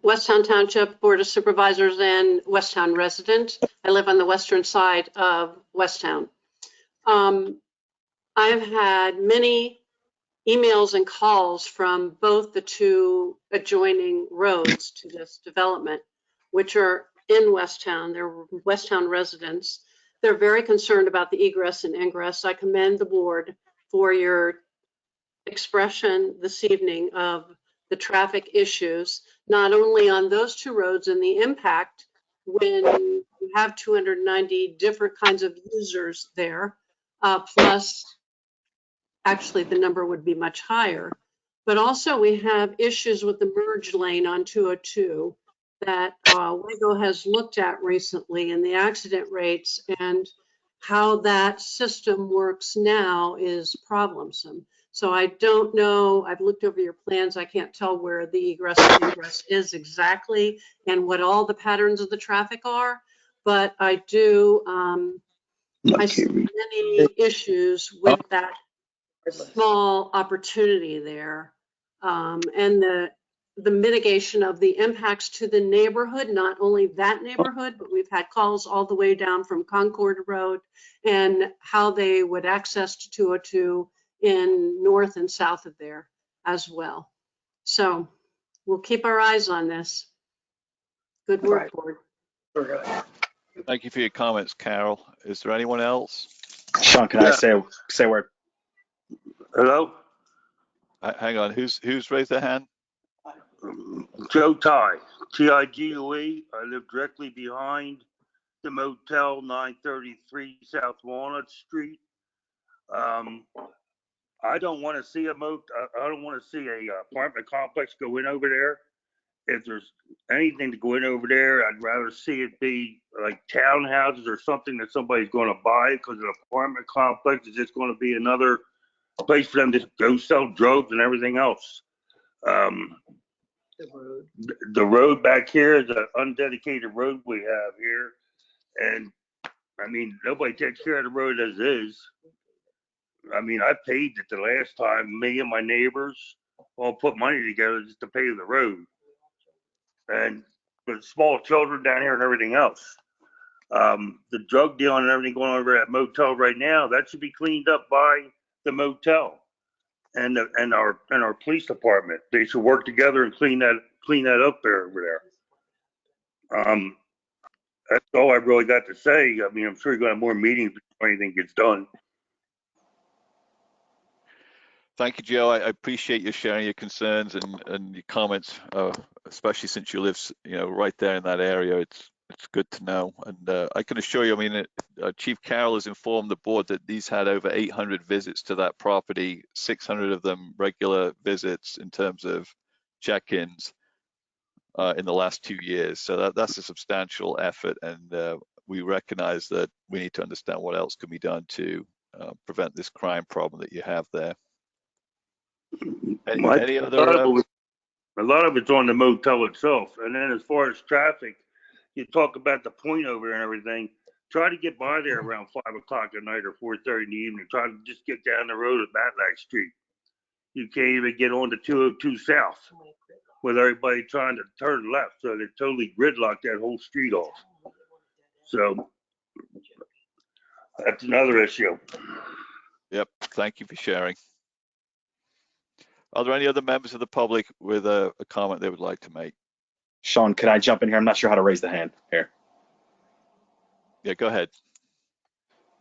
Westtown Township Board of Supervisors and Westtown resident. I live on the western side of Westtown. I've had many emails and calls from both the 2 adjoining roads to this development, which are in Westtown. They're Westtown residents. They're very concerned about the egress and ingress. I commend the board for your expression this evening of the traffic issues, not only on those 2 roads and the impact when you have 290 different kinds of users there, plus actually the number would be much higher, but also we have issues with the merge lane on 202 that WEGO has looked at recently, and the accident rates and how that system works now is problemsome. So I don't know, I've looked over your plans, I can't tell where the egress and ingress is exactly and what all the patterns of the traffic are, but I do, I see many issues with that small opportunity there. And the mitigation of the impacts to the neighborhood, not only that neighborhood, but we've had calls all the way down from Concord Road and how they would access to 202 in north and south of there as well. So we'll keep our eyes on this. Good work, board. Thank you for your comments, Carol. Is there anyone else? Sean, can I say a word? Hello? Hang on, who's raised their hand? Joe Ty, Tigue. I live directly behind the Motel 933 South Walnut Street. I don't want to see I don't want to see a apartment complex go in over there. If there's anything to go in over there, I'd rather see it be like townhouses or something that somebody's going to buy, because an apartment complex is just going to be another place for them to go sell drugs and everything else. The road back here is an undedicated road we have here, and I mean, nobody takes care of the road as is. I mean, I paid it the last time. Me and my neighbors all put money together just to pay the road, and with small children down here and everything else. The drug dealing and everything going on over at motel right now, that should be cleaned up by the motel and our police department. They should work together and clean that up there over there. That's all I really got to say. I mean, I'm sure you're going to have more meetings before anything gets done. Thank you, Joe. I appreciate you sharing your concerns and your comments, especially since you live, right there in that area. It's good to know. And I can assure you, I mean, Chief Carroll has informed the board that these had over 800 visits to that property, 600 of them regular visits in terms of check-ins in the last 2 years. So that's a substantial effort, and we recognize that we need to understand what else can be done to prevent this crime problem that you have there. Any other? A lot of it's on the motel itself. And then as far as traffic, you talk about the point over there and everything. Try to get by there around 5 o'clock at night or 4:30 in the evening. Try to just get down the road at Matlack Street. You can't even get on to 202 South with everybody trying to turn left. So they totally gridlocked that whole street off. So that's another issue. Yep. Thank you for sharing. Are there any other members of the public with a comment they would like to make? Sean, can I jump in here? I'm not sure how to raise the hand here. Yeah, go ahead.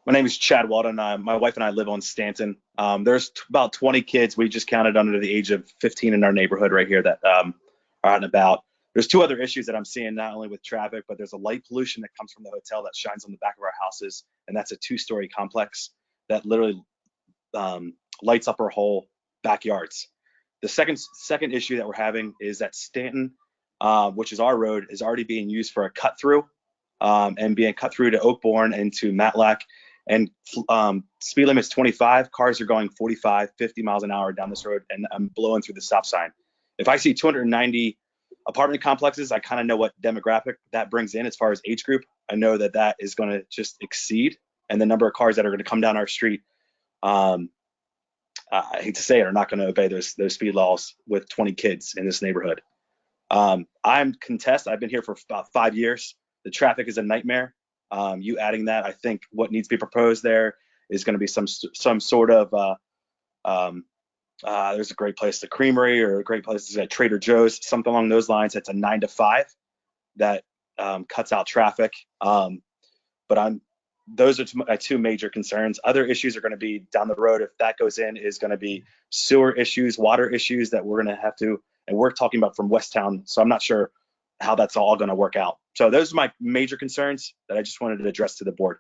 My name is Chad Walden. My wife and I live on Stanton. There's about 20 kids we just counted under the age of 15 in our neighborhood right here that are out and about. There's two other issues that I'm seeing, not only with traffic, but there's a light pollution that comes from the hotel that shines on the back of our houses, and that's a 2-story complex that literally lights up our whole backyards. The second issue that we're having is that Stanton, which is our road, is already being used for a cut through and being cut through to Oakbourne and to Matlack. And speed limit's 25. Cars are going 45, 50 miles an hour down this road, and I'm blowing through the stop sign. If I see 290 apartment complexes, I kind of know what demographic that brings in as far as age group. I know that that is going to just exceed, and the number of cars that are going to come down our street, I hate to say it, are not going to obey those speed laws with 20 kids in this neighborhood. I'm contest. I've been here for about 5 years. The traffic is a nightmare. You adding that, I think what needs to be proposed there is going to be some sort of there's a great place, the Creamery, or a great place at Trader Joe's, something along those lines. It's a 9 to 5 that cuts out traffic. But those are my two major concerns. Other issues are going to be down the road. If that goes in, is going to be sewer issues, water issues that we're going to have to, and we're talking about from Westtown. So I'm not sure how that's all going to work out. So those are my major concerns that I just wanted to address to the board.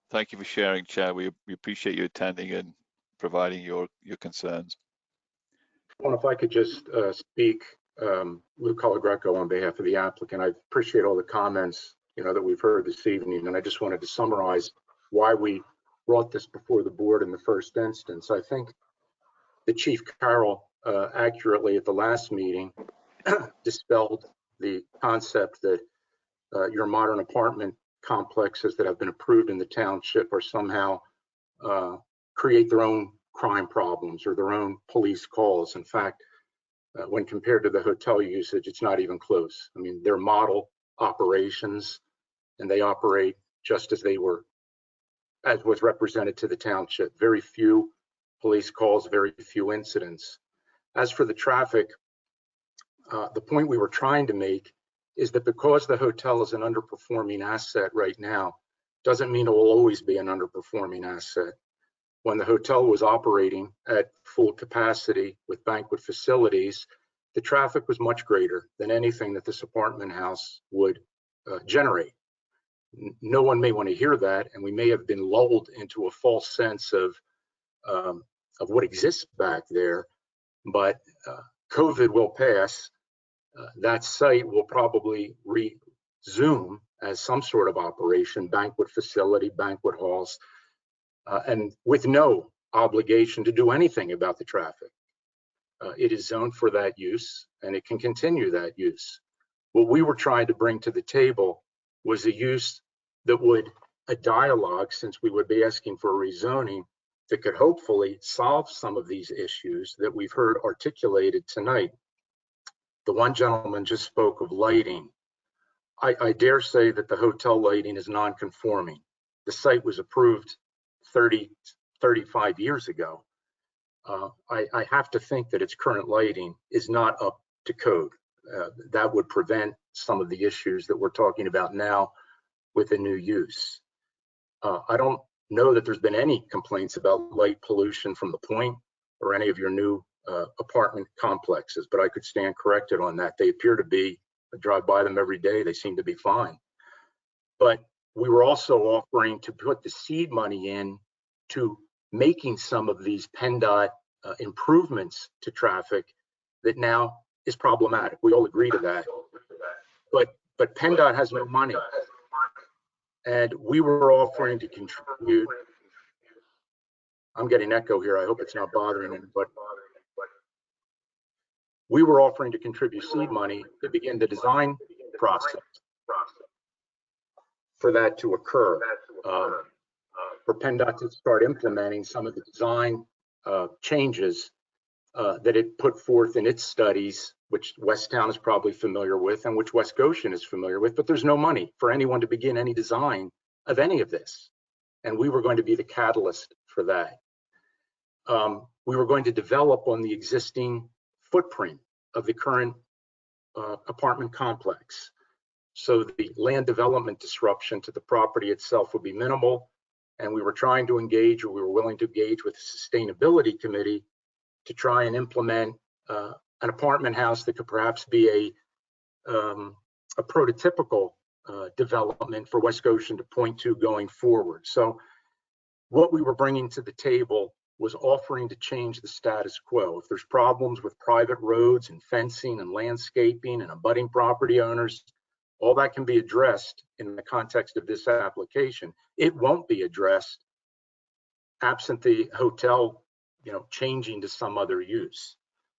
Thank you for sharing, Chad. We appreciate you attending and providing your concerns. Well, if I could just speak, Lou Colagreco on behalf of the applicant. I appreciate all the comments that we've heard this evening, and I just wanted to summarize why we brought this before the board in the first instance. I think the Chief Carroll accurately at the last meeting dispelled the concept that your modern apartment complexes that have been approved in the township are somehow create their own crime problems or their own police calls. In fact, when compared to the hotel usage, it's not even close. I mean, they're model operations, and they operate just as they were, as was represented to the township. Very few police calls, very few incidents. As for the traffic, the point we were trying to make is that because the hotel is an underperforming asset right now, doesn't mean it will always be an underperforming asset. When the hotel was operating at full capacity with banquet facilities, the traffic was much greater than anything that this apartment house would generate. No one may want to hear that, and we may have been lulled into a false sense of what exists back there, but COVID will pass. That site will probably resume as some sort of operation, banquet facility, banquet halls, and with no obligation to do anything about the traffic. It is zoned for that use, and it can continue that use. What we were trying to bring to the table was a use that would, a dialogue, since we would be asking for rezoning, that could hopefully solve some of these issues that we've heard articulated tonight. The one gentleman just spoke of lighting. I dare say that the hotel lighting is non-conforming. The site was approved 35 years ago. I have to think that its current lighting is not up to code. That would prevent some of the issues that we're talking about now with the new use. I don't know that there's been any complaints about light pollution from the Point or any of your new apartment complexes, but I could stand corrected on that. They appear to be, I drive by them every day, they seem to be fine. But we were also offering to put the seed money in to making some of these PennDOT improvements to traffic that now is problematic. We all agree to that. But PennDOT has no money. And we were offering to contribute. I'm getting echo here. I hope it's not bothering anybody. We were offering to contribute seed money to begin the design process for that to occur. For PennDOT to start implementing some of the design changes that it put forth in its studies, which Westtown is probably familiar with and which West Goshen is familiar with, but there's no money for anyone to begin any design of any of this. And we were going to be the catalyst for that. We were going to develop on the existing footprint of the current apartment complex. So the land development disruption to the property itself would be minimal. And we were trying to engage, or we were willing to engage with the sustainability committee to try and implement an apartment house that could perhaps be a prototypical development for West Goshen to point to going forward. So what we were bringing to the table was offering to change the status quo. If there's problems with private roads and fencing and landscaping and abutting property owners, all that can be addressed in the context of this application. It won't be addressed absent the hotel, changing to some other use.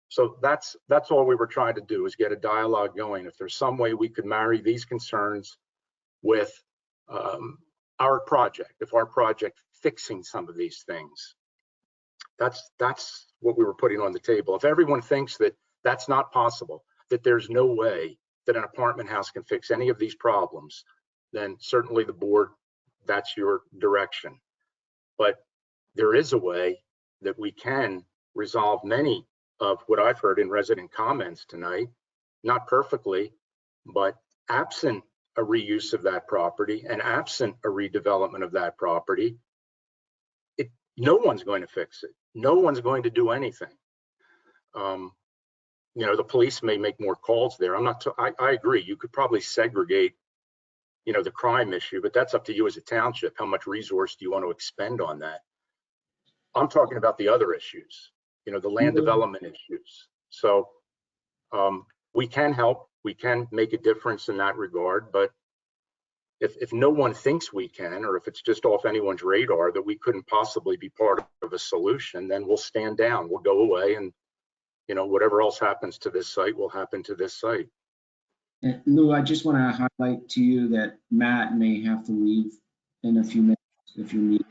So that's all we were trying to do, is get a dialogue going. If there's some way we could marry these concerns with our project, if our project fixing some of these things, that's what we were putting on the table. If everyone thinks that that's not possible, that there's no way that an apartment house can fix any of these problems, then certainly the board, that's your direction. But there is a way that we can resolve many of what I've heard in resident comments tonight, not perfectly, but absent a reuse of that property and absent a redevelopment of that property, no one's going to fix it. No one's going to do anything. The police may make more calls there. I agree. You could probably segregate, the crime issue, but that's up to you as a township. How much resource do you want to expend on that? I'm talking about the other issues, the land development issues. So we can help, we can make a difference in that regard, but if no one thinks we can, or if it's just off anyone's radar that we couldn't possibly be part of a solution, then we'll stand down, we'll go away, and whatever else happens to this site will happen to this site. And Lou, I just want to highlight to you that Matt may have to leave in a few minutes if you're needed.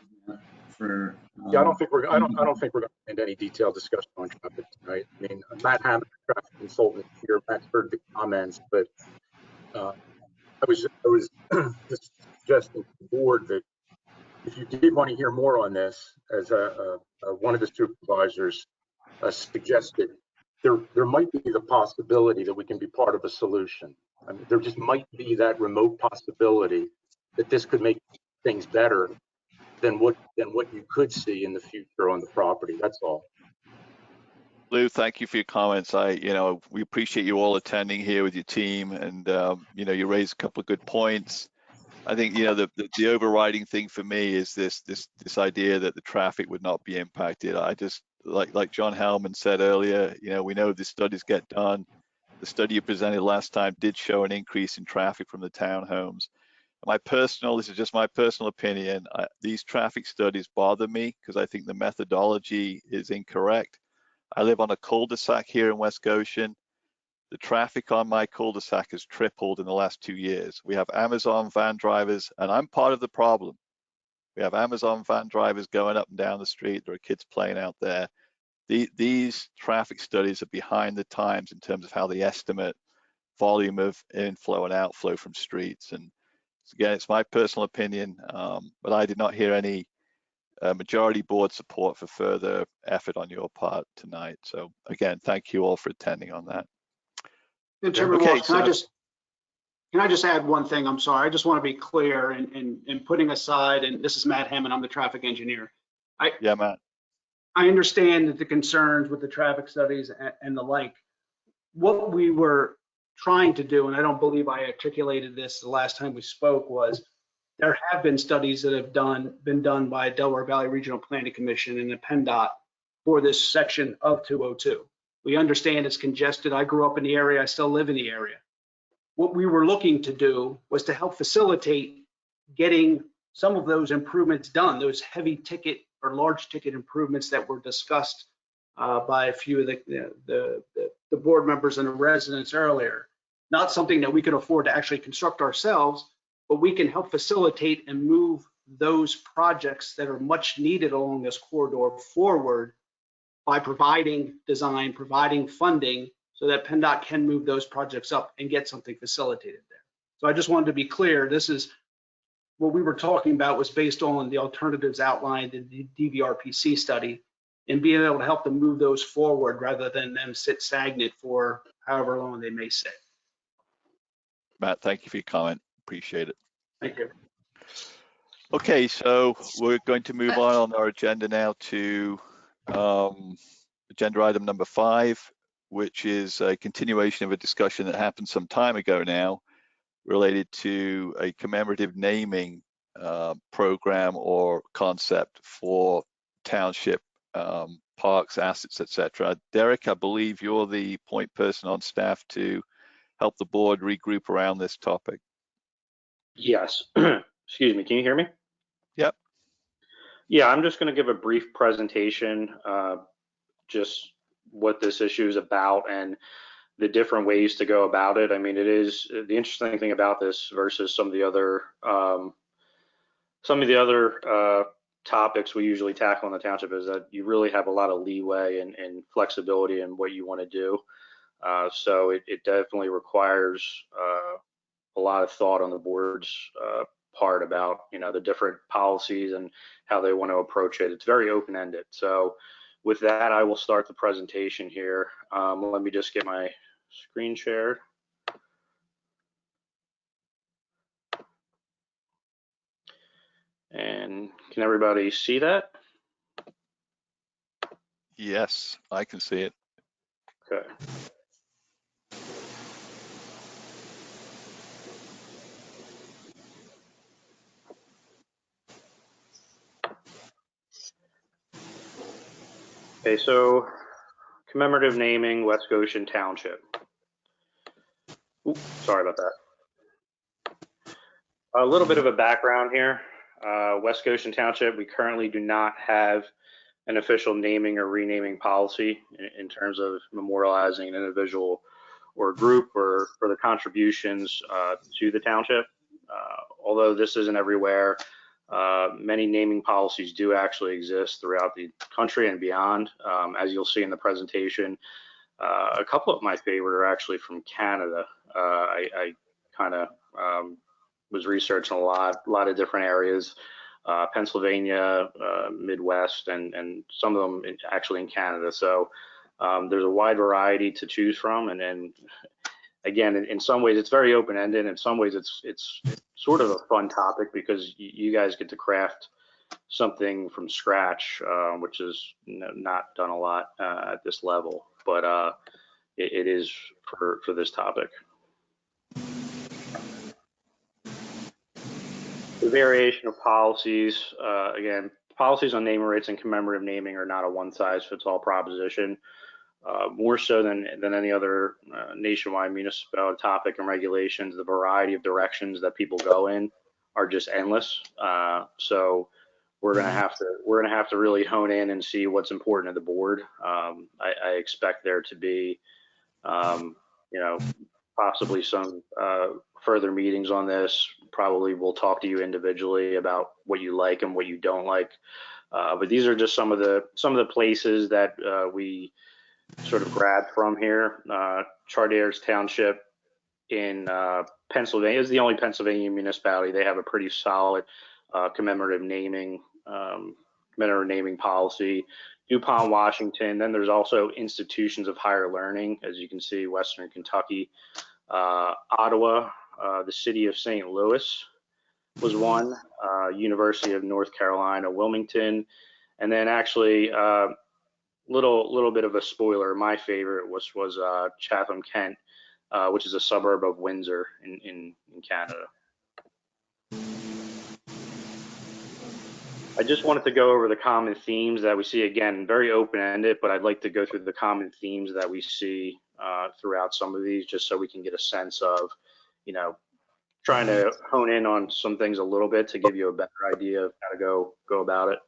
for. Yeah, I don't think we're going to end any detailed discussion on traffic tonight. I mean, Matt Hammond, traffic consultant here, Matt heard the comments, but I was just suggesting to the board that if you did want to hear more on this, as one of the supervisors suggested, there might be the possibility that we can be part of a solution. I mean, there just might be that remote possibility that this could make things better than what you could see in the future on the property. That's all. Lou, thank you for your comments. We appreciate you all attending here with your team, and you raised a couple of good points. I think the overriding thing for me is this idea that the traffic would not be impacted. I just like John Hellman said earlier. We know the studies get done. The study you presented last time did show an increase in traffic from the townhomes. This is just my personal opinion. These traffic studies bother me because I think the methodology is incorrect. I live on a cul-de-sac here in West Goshen. The traffic on my cul-de-sac has tripled in the last 2 years. We have Amazon van drivers, and I'm part of the problem. We have Amazon van drivers going up and down the street. There are kids playing out there. These traffic studies are behind the times in terms of how they estimate volume of inflow and outflow from streets. And again, it's my personal opinion, but I did not hear any majority board support for further effort on your part tonight. So again, thank you all for attending on that. Chairman Walsh, can I just add one thing? I'm sorry. I just want to be clear in putting aside, and this is Matt Hammond, I'm the traffic engineer. Yeah, Matt. I understand the concerns with the traffic studies and the like. What we were trying to do, and I don't believe I articulated this the last time we spoke, was there have been studies that have been done by Delaware Valley Regional Planning Commission and the PennDOT for this section of 202. We understand it's congested. I grew up in the area. I still live in the area. What we were looking to do was to help facilitate getting some of those improvements done, those heavy ticket or large ticket improvements that were discussed by a few of the board members and the residents earlier. Not something that we could afford to actually construct ourselves, but we can help facilitate and move those projects that are much needed along this corridor forward by providing design, providing funding, so that PennDOT can move those projects up and get something facilitated there. So I just wanted to be clear, this is what we were talking about was based on the alternatives outlined in the DVRPC study and being able to help them move those forward rather than them sit stagnant for however long they may sit. Matt, thank you for your comment. Appreciate it. Thank you. Okay, so we're going to move on our agenda now to agenda item number 5, which is a continuation of a discussion that happened some time ago now related to a commemorative naming program or concept for township parks, assets, etc. Derek, I believe you're the point person on staff to help the board regroup around this topic. Yes. Excuse me, can you hear me? Yep. Yeah, I'm just going to give a brief presentation, just what this issue is about and the different ways to go about it. I mean, it is the interesting thing about this versus some of the other topics we usually tackle in the township is that you really have a lot of leeway and flexibility in what you want to do. So it definitely requires a lot of thought on the board's part about, the different policies and how they want to approach it. It's very open-ended. So with that, I will start the presentation here. Let me just get my screen shared. And can everybody see that? Yes, I can see it. Okay. Okay, so commemorative naming West Goshen Township. Oops, sorry about that. A little bit of a background here. West Goshen Township, we currently do not have an official naming or renaming policy in terms of memorializing an individual or group or for the contributions to the township. Although this isn't everywhere, Many naming policies do actually exist throughout the country and beyond. As you'll see in the presentation, a couple of my favorite are actually from Canada. I kind of was researching a lot of different areas, Pennsylvania, Midwest, and some of them actually in Canada. So there's a wide variety to choose from, and then again, in some ways it's very open-ended. In some ways it's sort of a fun topic because you guys get to craft something from scratch, which is not done a lot at this level, but it is for this topic. The variation of policies, again, policies on naming rights and commemorative naming are not a one-size-fits-all proposition. More so than any other nationwide municipal topic and regulations, the variety of directions that people go in are just endless. So we're gonna have to really hone in and see what's important to the board. I expect there to be, possibly some further meetings on this. Probably we'll talk to you individually about what you like and what you don't like. But these are just some of the places that we sort of grabbed from here. Chartiers Township in Pennsylvania is the only Pennsylvania municipality. They have a pretty solid commemorative naming policy. DuPont, Washington. Then there's also institutions of higher learning, as you can see, Western Kentucky, Ottawa, the city of St. Louis was one, University of North Carolina, Wilmington, and then actually little bit of a spoiler. My favorite was Chatham, Kent, which is a suburb of Windsor in Canada. I just wanted to go over the common themes that we see. Again, very open-ended, but I'd like to go through the common themes that we see throughout some of these, just so we can get a sense of, trying to hone in on some things a little bit to give you a better idea of how to go about it.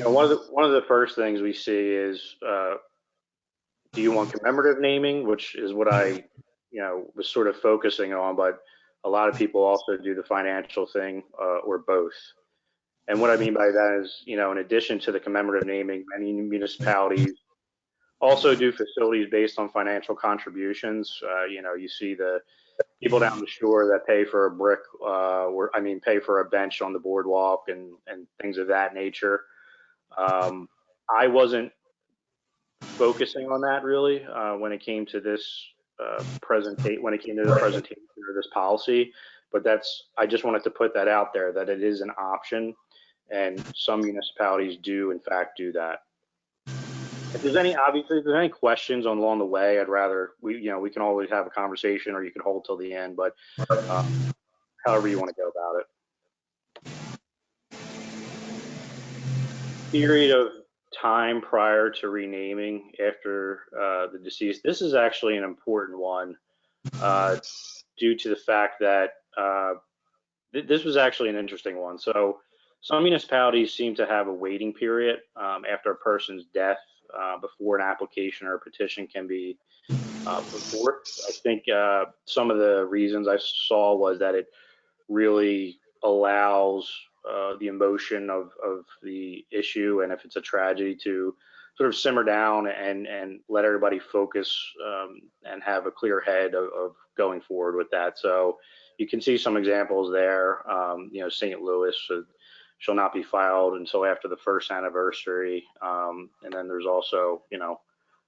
One of the first things we see is, do you want commemorative naming, which is what I, was sort of focusing on, but a lot of people also do the financial thing, or both. And what I mean by that is, in addition to the commemorative naming, many municipalities also do facilities based on financial contributions. You see the people down the shore that pay for a brick, pay for a bench on the boardwalk and things of that nature. I wasn't focusing on that really when it came to this presentation of this policy, but I just wanted to put that out there, that it is an option, and some municipalities do in fact do that. If there's any questions along the way, I'd rather we can always have a conversation, or you can hold till the end, but however you want to go about it. Period of time prior to renaming after the deceased. This is actually an important one due to the fact that this was actually an interesting one. So some municipalities seem to have a waiting period after a person's death before an application or a petition can be put forth. I think some of the reasons I saw was that it really allows the emotion of the issue, and if it's a tragedy, to sort of simmer down and let everybody focus and have a clear head of going forward with that. So you can see some examples there. St. Louis shall not be filed until after the first anniversary. And then there's also,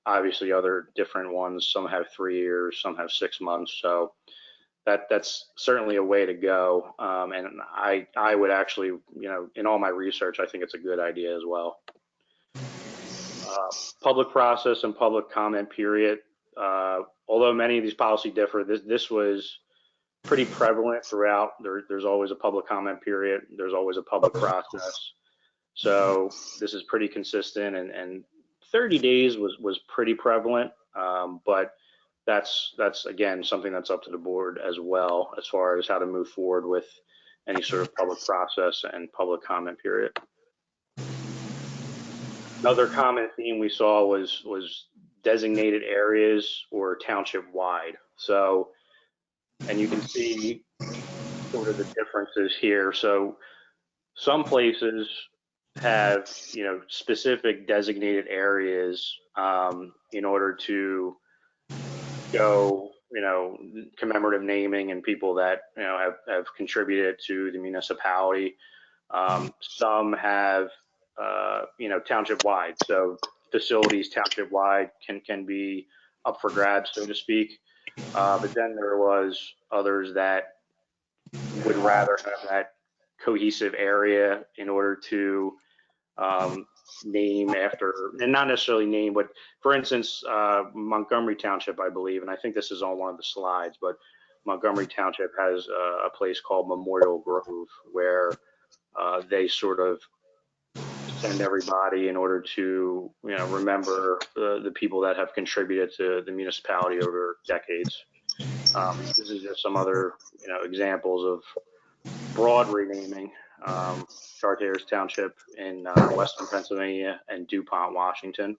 obviously other different ones. Some have 3 years, some have 6 months. So that's certainly a way to go. And I would actually, in all my research, I think it's a good idea as well. Public process and public comment period. Although many of these policies differ, this was pretty prevalent throughout. There's always a public comment period. There's always a public process. So this is pretty consistent, and 30 days was pretty prevalent. But that's again something that's up to the board as well, as far as how to move forward with any sort of public process and public comment period. Another common theme we saw was designated areas or township wide. So, and you can see sort of the differences here. So some places have, specific designated areas in order to go, commemorative naming and people that, have contributed to the municipality. Some have, township wide. So facilities township wide can be up for grabs, so to speak. But then there was others that would rather have that cohesive area in order to name after, and not necessarily name, but for instance, Montgomery Township, I believe, and I think this is on one of the slides, but Montgomery Township has a place called Memorial Grove where they sort of send everybody in order to, remember the people that have contributed to the municipality over decades. This is just some other, examples of broad renaming. Chartiers Township in Western Pennsylvania and DuPont, Washington.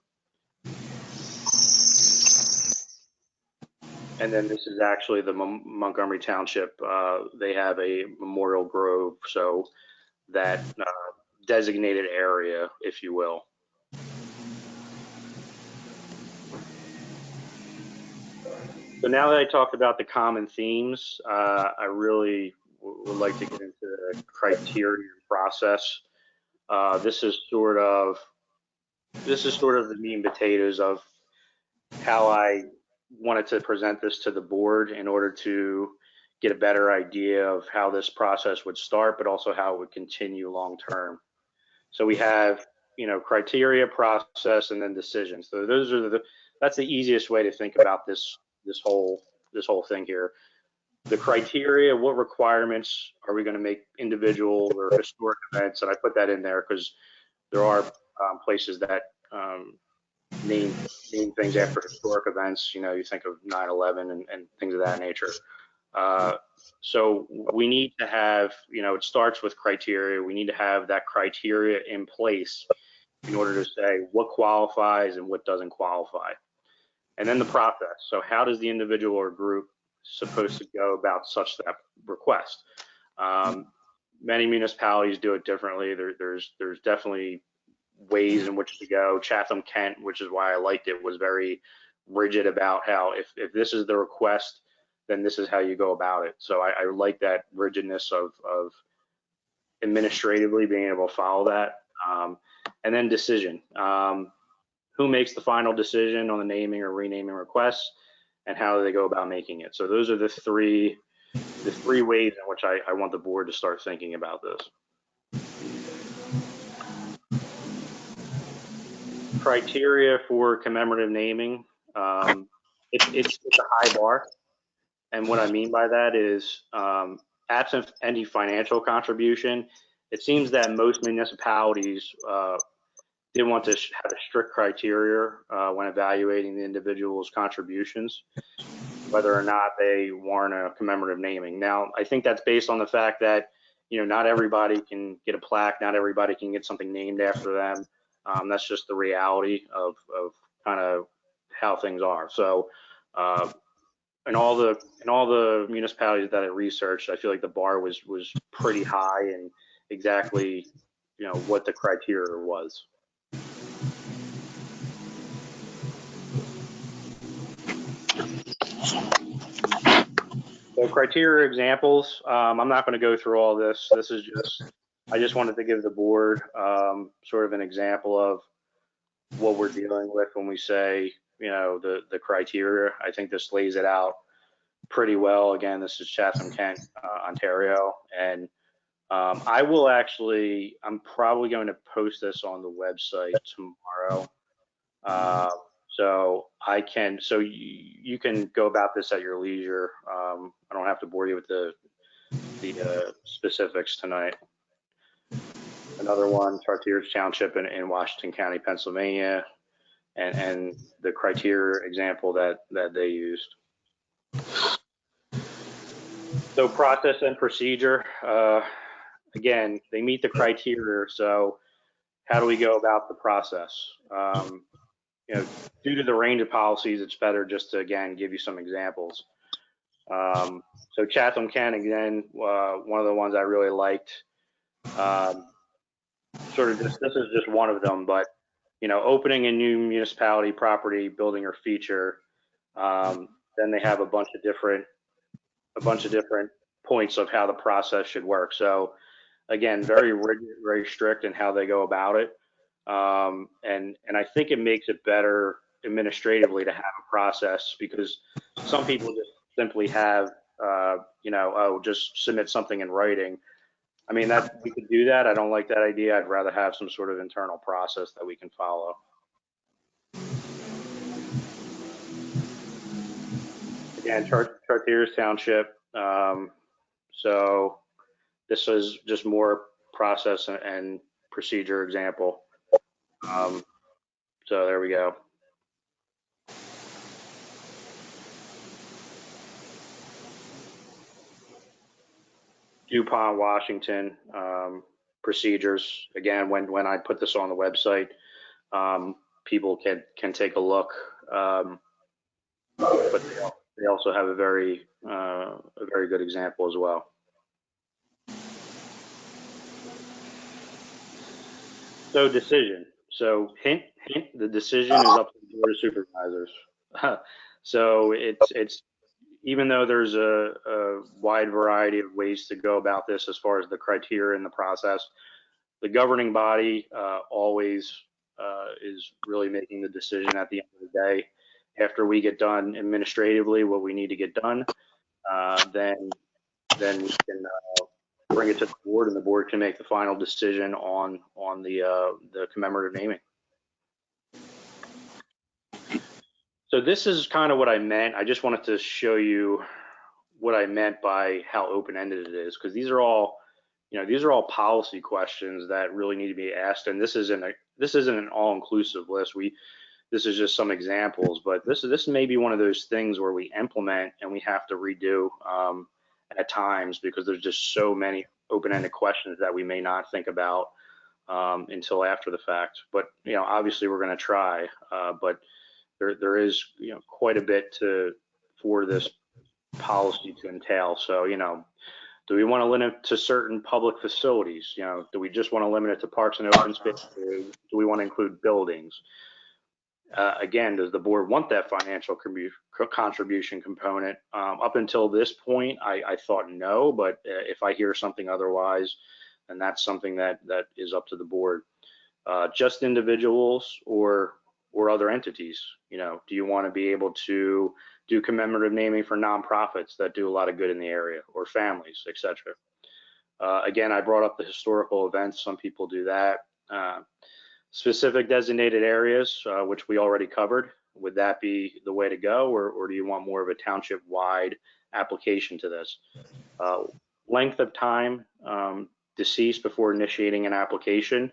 And then this is actually the Montgomery Township. They have a Memorial Grove, so that designated area, if you will. So now that I talked about the common themes, I really would like to get into the criteria process. This is sort of the meat and potatoes of how I wanted to present this to the board in order to get a better idea of how this process would start, but also how it would continue long term. So we have, criteria, process, and then decisions. So that's the easiest way to think about this whole thing here. The criteria, what requirements are we going to make individual or historic events? And I put that in there because there are places that name things after historic events. You think of 9/11 and things of that nature. So we need to have, it starts with criteria. We need to have that criteria in place in order to say what qualifies and what doesn't qualify. And then the process. So how does the individual or group supposed to go about such that request? Many municipalities do it differently. There's definitely ways in which to go. Chatham-Kent, which is why I liked it, was very rigid about how if this is the request, then this is how you go about it. So I like that rigidness of administratively being able to follow that. And then decision. Who makes the final decision on the naming or renaming requests, and how do they go about making it? So those are the three ways in which I want the board to start thinking about this. Criteria for commemorative naming. It's a high bar. And what I mean by that is absent any financial contribution, it seems that most municipalities did want to have a strict criteria when evaluating the individual's contributions, whether or not they warrant a commemorative naming. Now, I think that's based on the fact that, not everybody can get a plaque, not everybody can get something named after them. That's just the reality of kind of how things are. So, in all the municipalities that I researched, I feel like the bar was pretty high and exactly, what the criteria was. So criteria examples, I'm not going to go through all this. I just wanted to give the board sort of an example of what we're dealing with when we say, the criteria. I think this lays it out pretty well. Again, this is Chatham-Kent, Ontario. And I'm probably going to post this on the website tomorrow. So you can go about this at your leisure. I don't have to bore you with the specifics tonight. Another one, Chartiers Township in Washington County, Pennsylvania, and the criteria example that they used. So process and procedure, again, they meet the criteria. So how do we go about the process? Due to the range of policies, it's better just to, again, give you some examples. So Chatham Kent, again, one of the ones I really liked. Sort of just, this is just one of them, but opening a new municipality property, building or feature. Then they have a bunch of different points of how the process should work. So again, very rigid, very strict in how they go about it. And I think it makes it better administratively to have a process, because some people just simply have, oh, just submit something in writing. I mean, that we could do that. I don't like that idea. I'd rather have some sort of internal process that we can follow. Again, Chartiers Township. So this is just more process and procedure example. So there we go. DuPont, Washington, procedures. Again, when I put this on the website, people can take a look. But they also have a very good example as well. So decision. So hint, the decision is up to the Board of Supervisors. So it's even though there's a wide variety of ways to go about this as far as the criteria in the process, the governing body always is really making the decision at the end of the day. After we get done administratively what we need to get done, then we can bring it to the board, and the board can make the final decision on the commemorative naming. So this is kind of what I meant. I just wanted to show you what I meant by how open-ended it is, because these are all policy questions that really need to be asked. And this isn't an all-inclusive list. This is just some examples, but this may be one of those things where we implement and we have to redo at times, because there's just so many open-ended questions that we may not think about until after the fact. But obviously we're going to try, but there is quite a bit for this policy to entail. So do we want to limit it to certain public facilities? Do we just want to limit it to parks and open space? Do we want to include buildings? Again, does the board want that financial contribution component? Up until this point, I thought no, but if I hear something otherwise, then that's something that is up to the board. Just individuals or other entities. Do you want to be able to do commemorative naming for nonprofits that do a lot of good in the area, or families, etc.? Again, I brought up the historical events. Some people do that. Specific designated areas, which we already covered. Would that be the way to go, or do you want more of a township-wide application to this? Length of time deceased before initiating an application.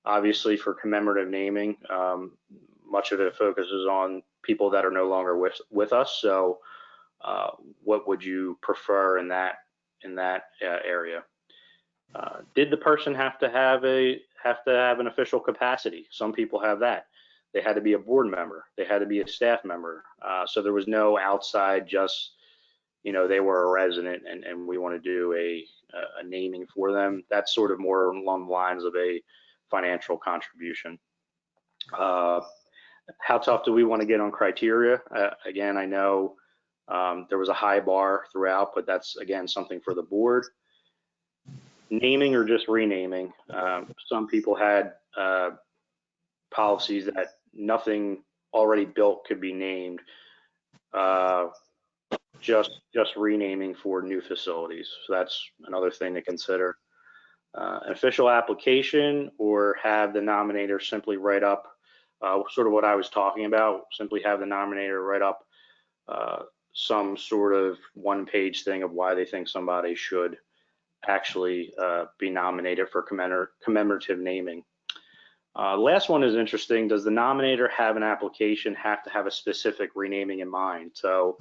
Obviously, for commemorative naming, much of it focuses on people that are no longer with us. So what would you prefer in that area? Did the person have to have an official capacity? Some people have that. They had to be a board member. They had to be a staff member. So there was no outside, just they were a resident and we want to do a naming for them. That's sort of more along the lines of a financial contribution. How tough do we want to get on criteria? Again, I know there was a high bar throughout, but that's, again, something for the board. Naming or just renaming. Some people had policies that nothing already built could be named, just renaming for new facilities. So that's another thing to consider. An official application, or have the nominator simply write up sort of what I was talking about, simply have the nominator write up some sort of one-page thing of why they think somebody should actually be nominated for commemorative naming. The last one is interesting. Does the nominator have an application have to have a specific renaming in mind? So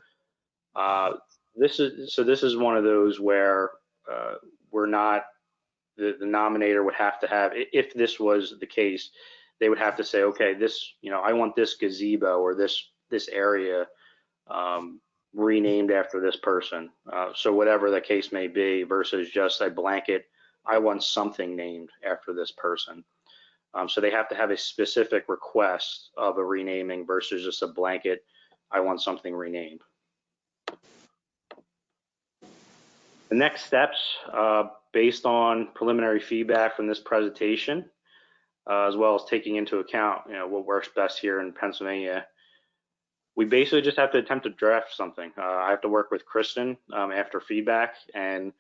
this is one of those where we're not, the nominator would have to have, if this was the case, they would have to say, okay, this, I want this gazebo or this area renamed after this person. So whatever the case may be, versus just a blanket, I want something named after this person. So they have to have a specific request of a renaming versus just a blanket, I want something renamed. The next steps, based on preliminary feedback from this presentation, as well as taking into account, what works best here in Pennsylvania, we basically just have to attempt to draft something. I have to work with Kristen after feedback, and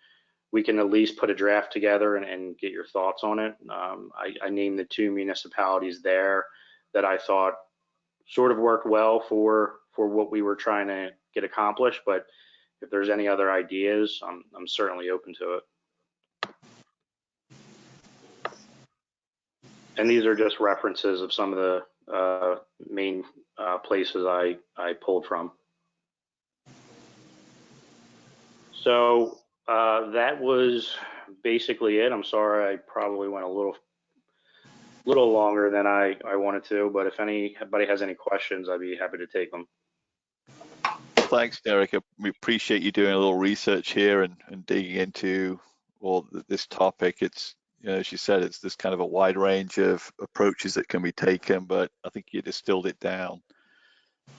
we can at least put a draft together and get your thoughts on it. I named the 2 municipalities there that I thought sort of worked well for what we were trying to get accomplished, but if there's any other ideas, I'm certainly open to it. And these are just references of some of the main places I pulled from. So that was basically it. I'm sorry I probably went a little longer than I wanted to, but if anybody has any questions, I'd be happy to take them. Thanks, Derek. We appreciate you doing a little research here and digging into this topic. It's, as you said, it's this kind of a wide range of approaches that can be taken, but I think you distilled it down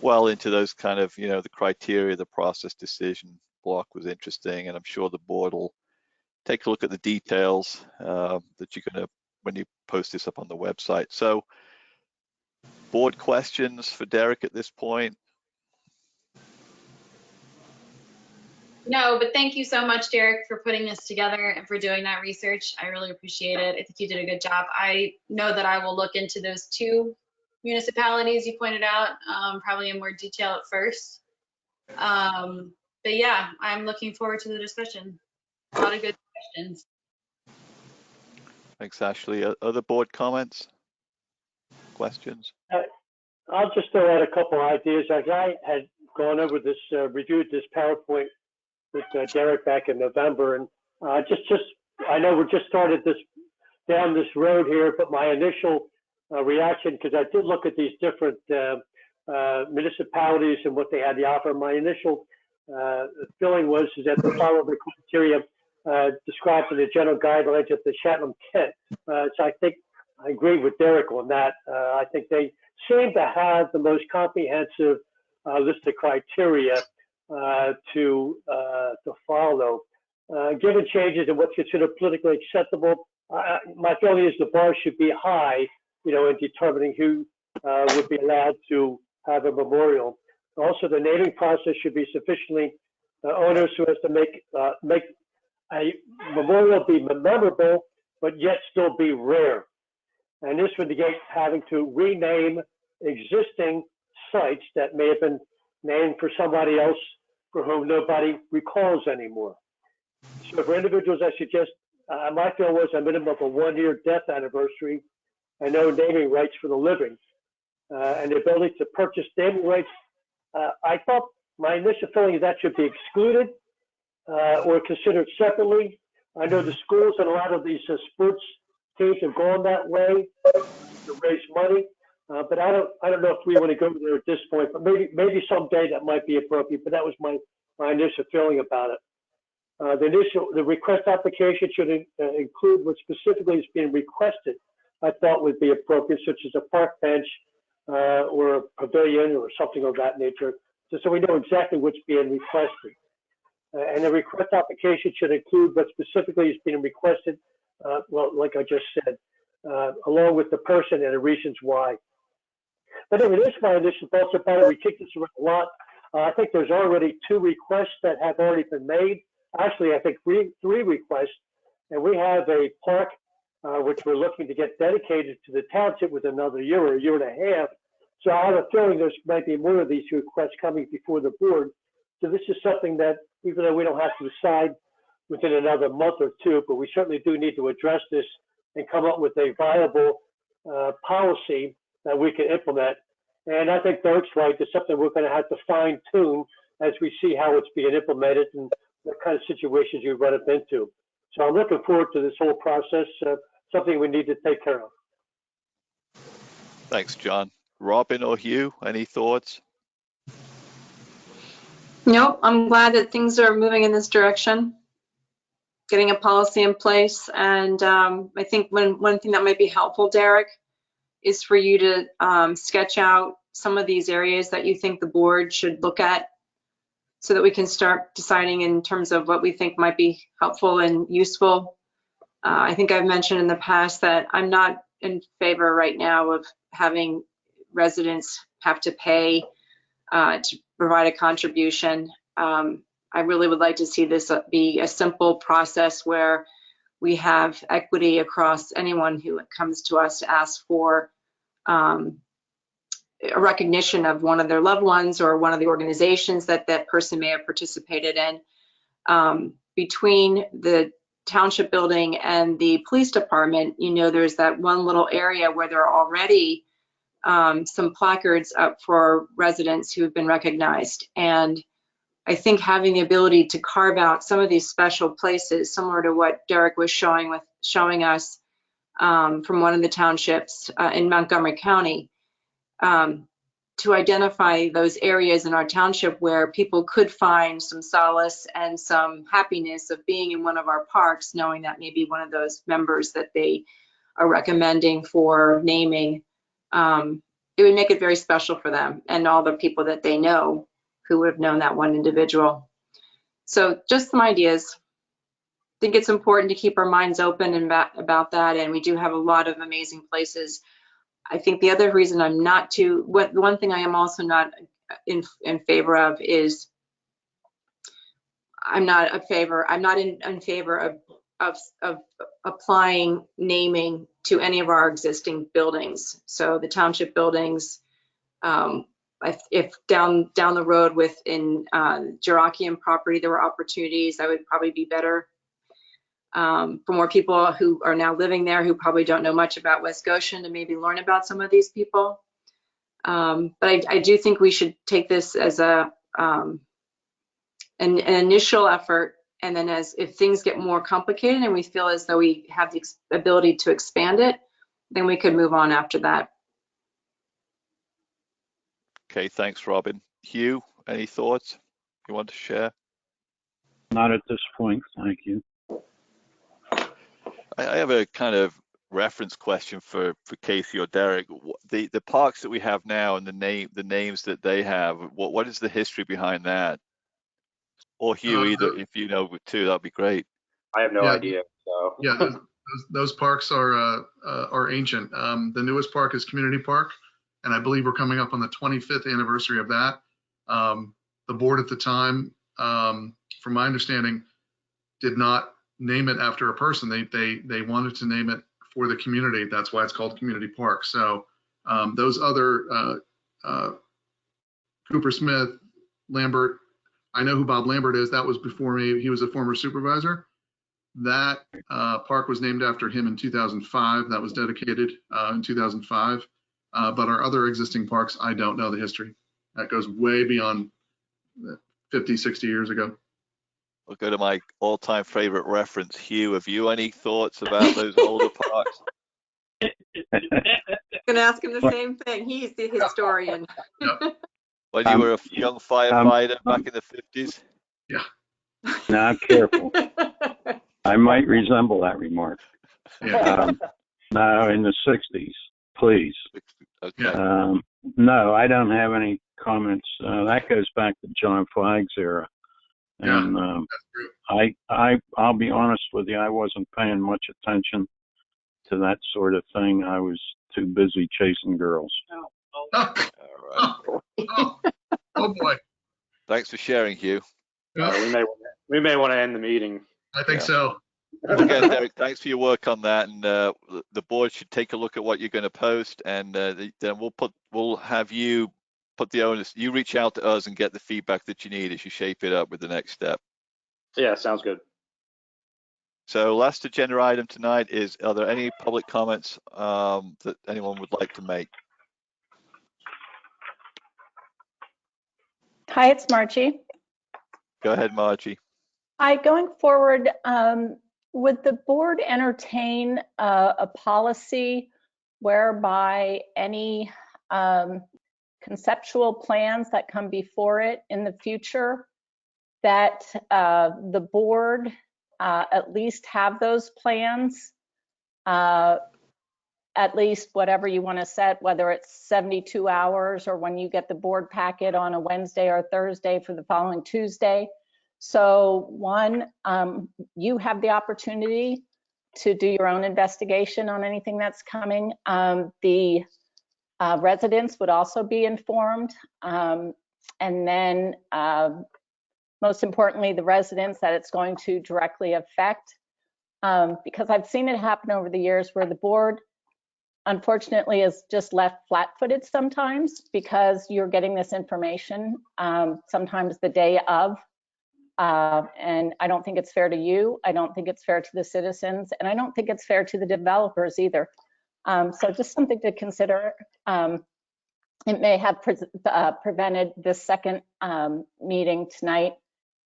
well into those kind of, the criteria, the process decision block was interesting, and I'm sure the board will take a look at the details that you're going to, when you post this up on the website. So, board questions for Derek at this point? No, but thank you so much, Derek, for putting this together and for doing that research. I really appreciate it. I think you did a good job. I know that I will look into those 2 municipalities you pointed out, probably in more detail at first. But yeah, I'm looking forward to the discussion. A lot of good questions. Thanks, Ashley. Other board comments? Questions? I'll just throw out a couple ideas. I had gone over this, reviewed this PowerPoint with Derek back in November, and I know we just started down this road here, but my initial reaction, because I did look at these different municipalities and what they had to offer, my initial feeling was that they follow the criteria described in the general guidelines of the Chatham Kent. So I think I agree with Derek on that. I think they seem to have the most comprehensive list of criteria to follow. Given changes in what's considered politically acceptable, my feeling is the bar should be high, in determining who would be allowed to have a memorial. Also, the naming process should be sufficiently onerous so as to make a memorial be memorable, but yet still be rare. And this would negate having to rename existing sites that may have been named for somebody else for whom nobody recalls anymore. So for individuals, I suggest, my feeling was a minimum of a 1-year death anniversary and no naming rights for the living. And the ability to purchase naming rights, I thought my initial feeling is that should be excluded or considered separately. I know the schools and a lot of these sports teams have gone that way to raise money, but I don't know if we want to go there at this point. But maybe someday that might be appropriate. But that was my initial feeling about it. The request application should include what specifically is being requested. I thought would be appropriate, such as a park bench or a pavilion or something of that nature, just so we know exactly what's being requested. And the request application should include what specifically is being requested, well, like I just said, along with the person and the reasons why. But anyway, this is my initial thoughts about it. We kicked this around a lot. I think there's already 2 requests that have already been made. Actually, I think 3 requests. And we have a park which we're looking to get dedicated to the township with another year or a year and a half. So I have a feeling there's might be more of these requests coming before the board. So this is something that, even though we don't have to decide within another month or 2, but we certainly do need to address this and come up with a viable policy that we can implement. And I think Derek's right. It's something we're going to have to fine tune as we see how it's being implemented and what kind of situations you run up into. So I'm looking forward to this whole process, something we need to take care of. Thanks, John. Robin or Hugh, any thoughts? Nope, I'm glad that things are moving in this direction, getting a policy in place. And I think one thing that might be helpful, Derek, is for you to sketch out some of these areas that you think the board should look at so that we can start deciding in terms of what we think might be helpful and useful. I think I've mentioned in the past that I'm not in favor right now of having residents have to pay to provide a contribution. I really would like to see this be a simple process where we have equity across anyone who comes to us to ask for a recognition of one of their loved ones or one of the organizations that that person may have participated in. Between the township building and the police department, you know, there's that one little area where there are already some placards up for residents who have been recognized. And I think having the ability to carve out some of these special places, similar to what Derek was showing us from one of the townships in Montgomery County, to identify those areas in our township where people could find some solace and some happiness of being in one of our parks, knowing that maybe one of those members that they are recommending for naming, it would make it very special for them and all the people that they know who would have known that one individual. So just some ideas. I think it's important to keep our minds open and about that, and we do have a lot of amazing places. I think the other reason I'm not too, one thing I am also not in favor of is I'm not in favor of applying naming to any of our existing buildings. So the township buildings, if down the road within Jerakian property there were opportunities, that would probably be better. For more people who are now living there who probably don't know much about West Goshen to maybe learn about some of these people. But I do think we should take this as an initial effort, and then if things get more complicated and we feel as though we have the ability to expand it, then we could move on after that. Okay, thanks, Robin. Hugh, any thoughts you want to share? Not at this point, thank you. I have a kind of reference question for Casey or Derek. The parks that we have now and the names that they have, what is the history behind that? Or Hugh, either if you know too, that'd be great. I have no idea. So Yeah, those parks are ancient. The newest park is Community Park, and I believe we're coming up on the 25th anniversary of that. The board at the time, from my understanding, did not name it after a person. They wanted to name it for the community. That's why it's called Community Park. So those other Cooper Smith, Lambert, I know who Bob Lambert is. That was before me. He was a former supervisor. That park was named after him in 2005. That was dedicated in 2005. But our other existing parks, I don't know the history. That goes way beyond 50, 60 years ago. I'll go to my all-time favorite reference. Hugh, have you any thoughts about those older parks? I'm gonna ask him the same thing. He's the historian. When you were a young firefighter back in the 50s? Yeah. Now, careful. I might resemble that remark. Yeah. No, in the 60s, please. Okay. No, I don't have any comments. That goes back to John Flagg's era. And I'll be honest with you, I wasn't paying much attention to that sort of thing. I was too busy chasing girls. All right. Oh boy. Thanks for sharing, Hugh. we may want to end the meeting. I think so. Again, Derek, thanks for your work on that, and the board should take a look at what you're going to post, and then we'll have you put the onus. You reach out to us and get the feedback that you need as you shape it up with the next step. Yeah, sounds good. So last agenda item tonight is: are there any public comments that anyone would like to make? Hi, it's Margie. Go ahead, Margie. Hi, going forward, would the board entertain a policy whereby any conceptual plans that come before it in the future that the board at least have those plans, at least whatever you want to set, whether it's 72 hours or when you get the board packet on a Wednesday or Thursday for the following Tuesday. So one, you have the opportunity to do your own investigation on anything that's coming. The residents would also be informed. And then most importantly, the residents that it's going to directly affect. Because I've seen it happen over the years where the board unfortunately is just left flat-footed sometimes because you're getting this information sometimes the day of. And I don't think it's fair to you. I don't think it's fair to the citizens, and I don't think it's fair to the developers either. So just something to consider. It may have prevented the second meeting tonight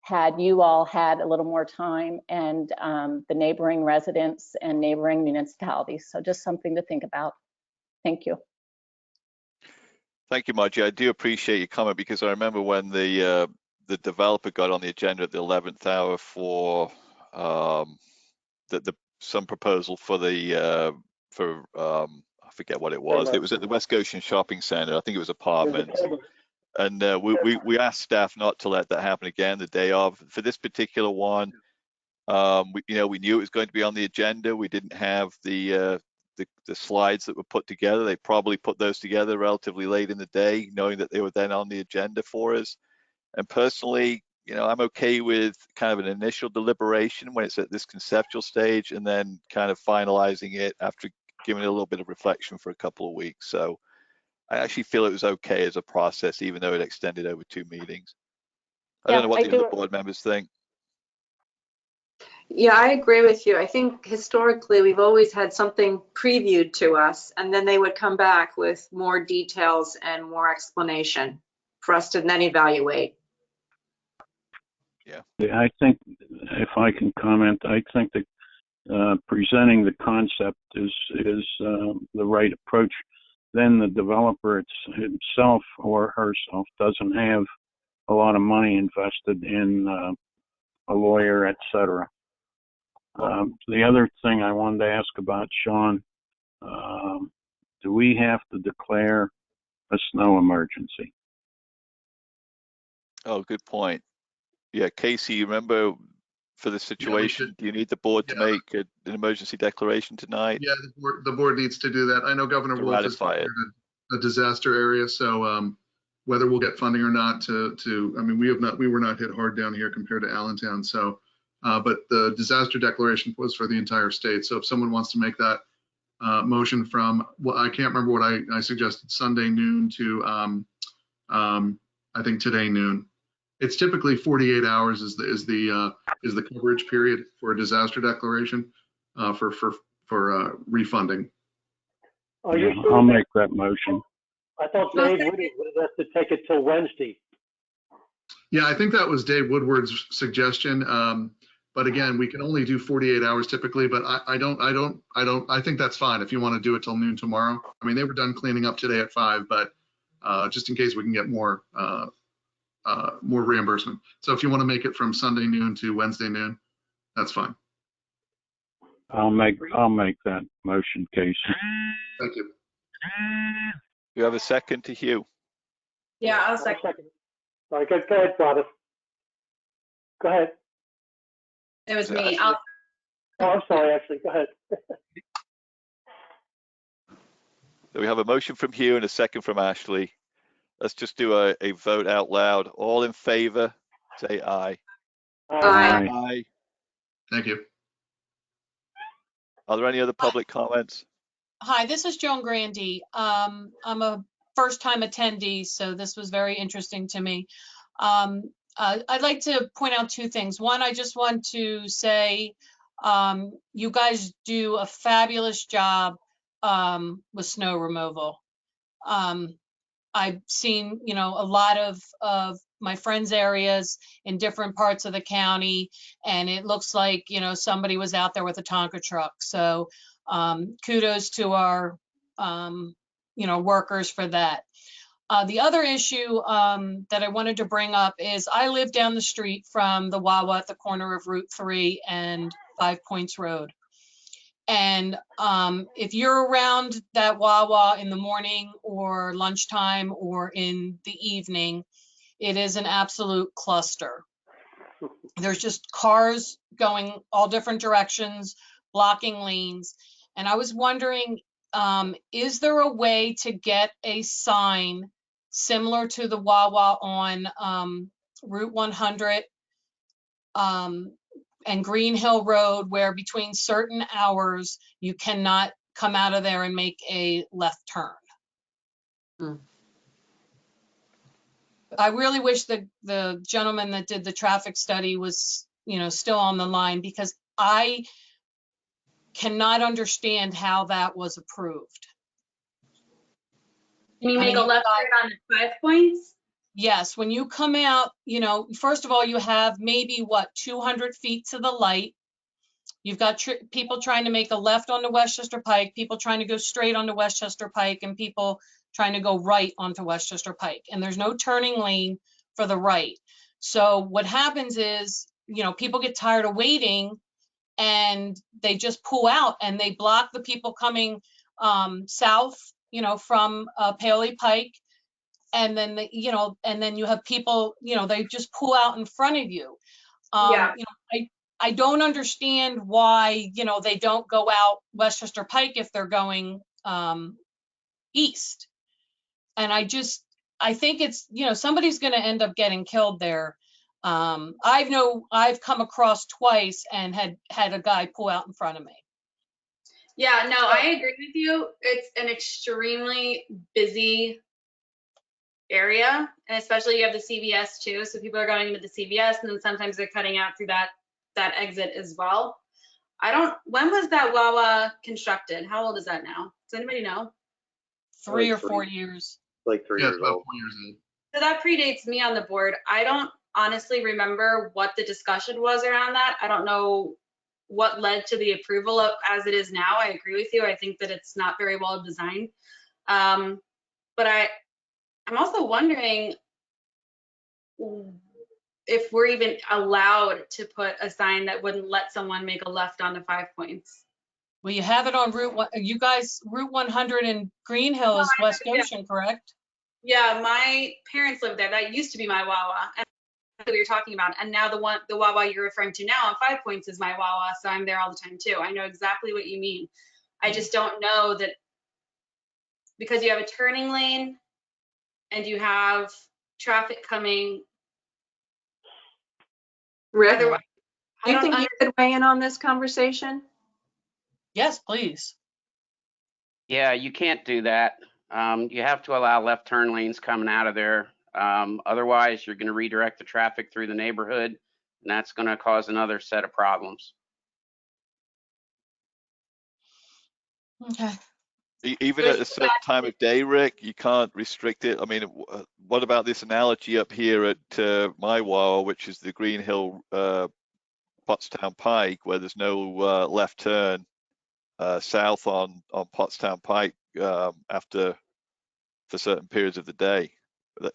had you all had a little more time, and the neighboring residents and neighboring municipalities. So just something to think about. Thank you. Thank you, Margie. I do appreciate your comment, because I remember when the developer got on the agenda at the 11th hour for some proposal for the I forget what it was. It was at the West Goshen Shopping Center. I think it was apartments. And we asked staff not to let that happen again the day of. For this particular one, we knew it was going to be on the agenda. We didn't have the slides that were put together. They probably put those together relatively late in the day, knowing that they were then on the agenda for us. And personally, I'm okay with kind of an initial deliberation when it's at this conceptual stage, and then kind of finalizing it after giving it a little bit of reflection for a couple of weeks. So I actually feel it was okay as a process, even though it extended over 2 meetings. I don't know what the other board members think. Yeah, I agree with you. I think historically we've always had something previewed to us, and then they would come back with more details and more explanation for us to then evaluate. Yeah. I think, if I can comment, I think that presenting the concept is the right approach. Then the developer himself or herself doesn't have a lot of money invested in a lawyer, etc. The other thing I wanted to ask about, Sean, do we have to declare a snow emergency? Oh, good point. Yeah, Casey, you remember for the situation, do you need the board to make an emergency declaration tonight? Yeah, the board needs to do that. I know Governor Wolf has declared a disaster area, so whether we'll get funding or not I mean, we were not hit hard down here compared to Allentown. So, but the disaster declaration was for the entire state. So if someone wants to make that motion from, well, I can't remember what I suggested, Sunday noon to I think today noon. It's typically 48 hours is the coverage period for a disaster declaration for refunding. I'll make that motion. I thought Dave Woody wanted us to take it till Wednesday. Yeah, I think that was Dave Woodward's suggestion. But again, we can only do 48 hours typically, but I think that's fine if you want to do it till noon tomorrow. I mean, they were done cleaning up today at 5, but just in case we can get more reimbursement. So if you want to make it from Sunday noon to Wednesday noon, that's fine. I'll make that motion, Casey. Thank you. You have a second to Hugh? Yeah, I'll second. All right, go ahead, Travis. Go ahead. It was me. Oh, I'm sorry, Ashley. Go ahead. So we have a motion from Hugh and a second from Ashley. Let's just do a vote out loud. All in favor, say aye. Aye. Aye. Thank you. Are there any other public comments? Hi, this is Joan Grandy. I'm a first-time attendee, so this was very interesting to me. I'd like to point out 2 things. One, I just want to say you guys do a fabulous job with snow removal. I've seen, a lot of my friends' areas in different parts of the county, and it looks like, somebody was out there with a Tonka truck. So kudos to our, workers for that. The other issue that I wanted to bring up is I live down the street from the Wawa at the corner of Route 3 and 5 Points Road. And if you're around that Wawa in the morning or lunchtime or in the evening, it is an absolute cluster. There's just cars going all different directions, blocking lanes. And I was wondering, is there a way to get a sign similar to the Wawa on Route 100 and Green Hill Road, where between certain hours you cannot come out of there and make a left turn? I really wish the gentleman that did the traffic study was, still on the line, because I cannot understand how that was approved. Can you make a left turn on 5 Points? Yes, when you come out, first of all, you have maybe 200 feet to the light. You've got people trying to make a left onto Westchester Pike, people trying to go straight onto Westchester Pike, and people trying to go right onto Westchester Pike. And there's no turning lane for the right. So what happens is, people get tired of waiting and they just pull out and they block the people coming south, from Paoli Pike. And then, and then you have people, they just pull out in front of you. Yeah. I don't understand why, they don't go out Westchester Pike if they're going east. And I think it's, somebody's going to end up getting killed there. I've come across twice and had a guy pull out in front of me. Yeah, no, I agree with you. It's an extremely busy area, and especially you have the CVS too. So people are going into the CVS, and then sometimes they're cutting out through that exit as well. When was that Wawa constructed? How old is that now? Does anybody know? 3 or 4 years. Like 3 years about old. 4 years old. So that predates me on the board. I don't honestly remember what the discussion was around that. I don't know what led to the approval of as it is now. I agree with you. I think that it's not very well designed. But I'm also wondering if we're even allowed to put a sign that wouldn't let someone make a left onto 5 Points. Well, you have it on Route 1. You guys, Route 100 in Green Hill is West Goshen, correct? Yeah, my parents lived there. That used to be my Wawa. And we were talking about, and now the Wawa you're referring to now on 5 Points is my Wawa, so I'm there all the time too. I know exactly what you mean. I just don't know that, because you have a turning lane and you have traffic coming. Rick, Otherwise, do you think you could weigh in on this conversation? Yes, please. Yeah, you can't do that. You have to allow left turn lanes coming out of there. Otherwise, you're going to redirect the traffic through the neighborhood, and that's going to cause another set of problems. Okay. Even at a certain time of day, Rick, you can't restrict it. I mean, what about this analogy up here at my Wawa, which is the Green Hill Pottstown Pike, where there's no left turn south on Pottstown Pike for certain periods of the day?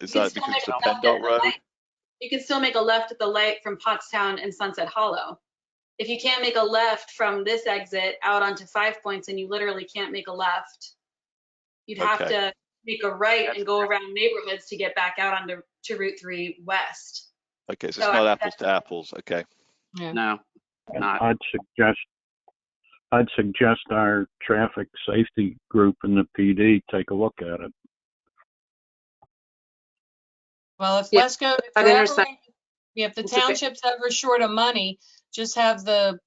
Is that because it's a PennDOT road? You can still make a left at the light from Pottstown and Sunset Hollow. If you can't make a left from this exit out onto 5 Points, and you literally can't make a left, you'd have to make a right and go around neighborhoods to get back out onto Route 3 West. Okay, so it's not apples to apples. Okay. Yeah. No, not. I'd suggest our traffic safety group in the PD take a look at it. Well, if if the township's ever short of money, just have the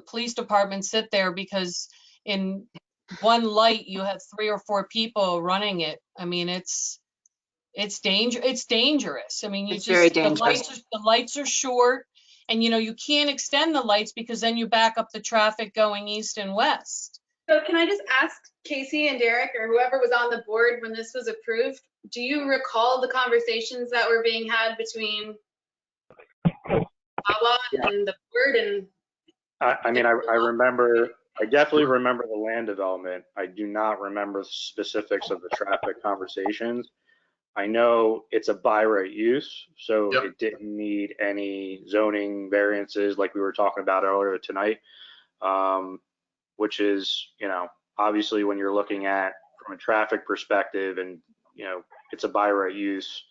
police department sit there, because in one light you have 3 or 4 people running it. I mean, it's dangerous. I mean, very dangerous. The lights are short, and you can't extend the lights, because then you back up the traffic going east and west. So can I just ask Casey and Derek, or whoever was on the board when this was approved, do you recall the conversations that were being had between Wawa and the board? And I definitely remember the land development. I do not remember the specifics of the traffic conversations. I know it's a by right use, so Yep. it didn't need any zoning variances like we were talking about earlier tonight, which is, obviously when you're looking at from a traffic perspective and, it's a by right use,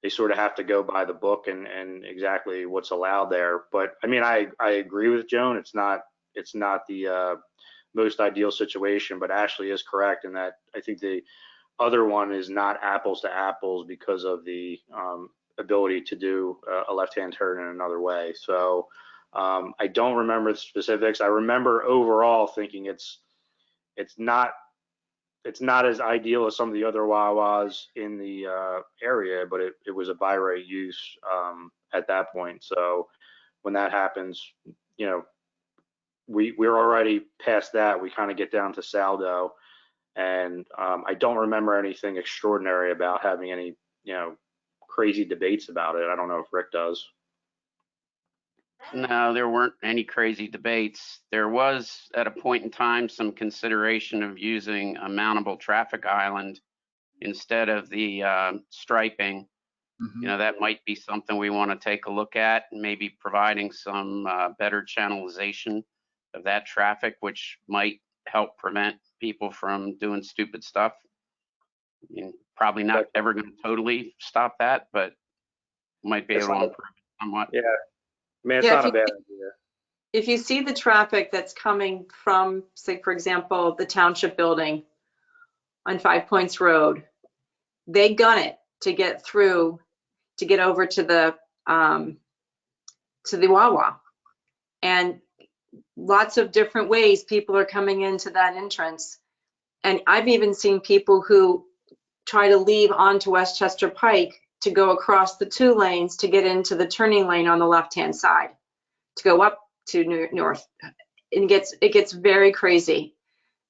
they sort of have to go by the book and exactly what's allowed there. But I mean, I agree with Joan. It's not the most ideal situation, but Ashley is correct in that I think the other one is not apples to apples because of the ability to do a left-hand turn in another way. So I don't remember the specifics. I remember overall thinking it's not as ideal as some of the other Wawas in the area, but it was a by right use at that point. So when that happens, we're already past that. We kind of get down to saldo, and I don't remember anything extraordinary about having any crazy debates about it. I don't know if Rick does. No, there weren't any crazy debates. There was, at a point in time, some consideration of using a mountable traffic island instead of the striping. That might be something we want to take a look at, and maybe providing some better channelization of that traffic, which might help prevent people from doing stupid stuff. I mean, probably not ever going to totally stop that, but might be able to improve it somewhat. Yeah. I mean, it's not a bad idea. If you see the traffic that's coming from, say, for example, the township building on 5 Points Road, they gun it to get through, to get over to the Wawa. And lots of different ways people are coming into that entrance. And I've even seen people who try to leave onto Westchester Pike to go across the 2 lanes to get into the turning lane on the left-hand side, to go up to north. It gets very crazy.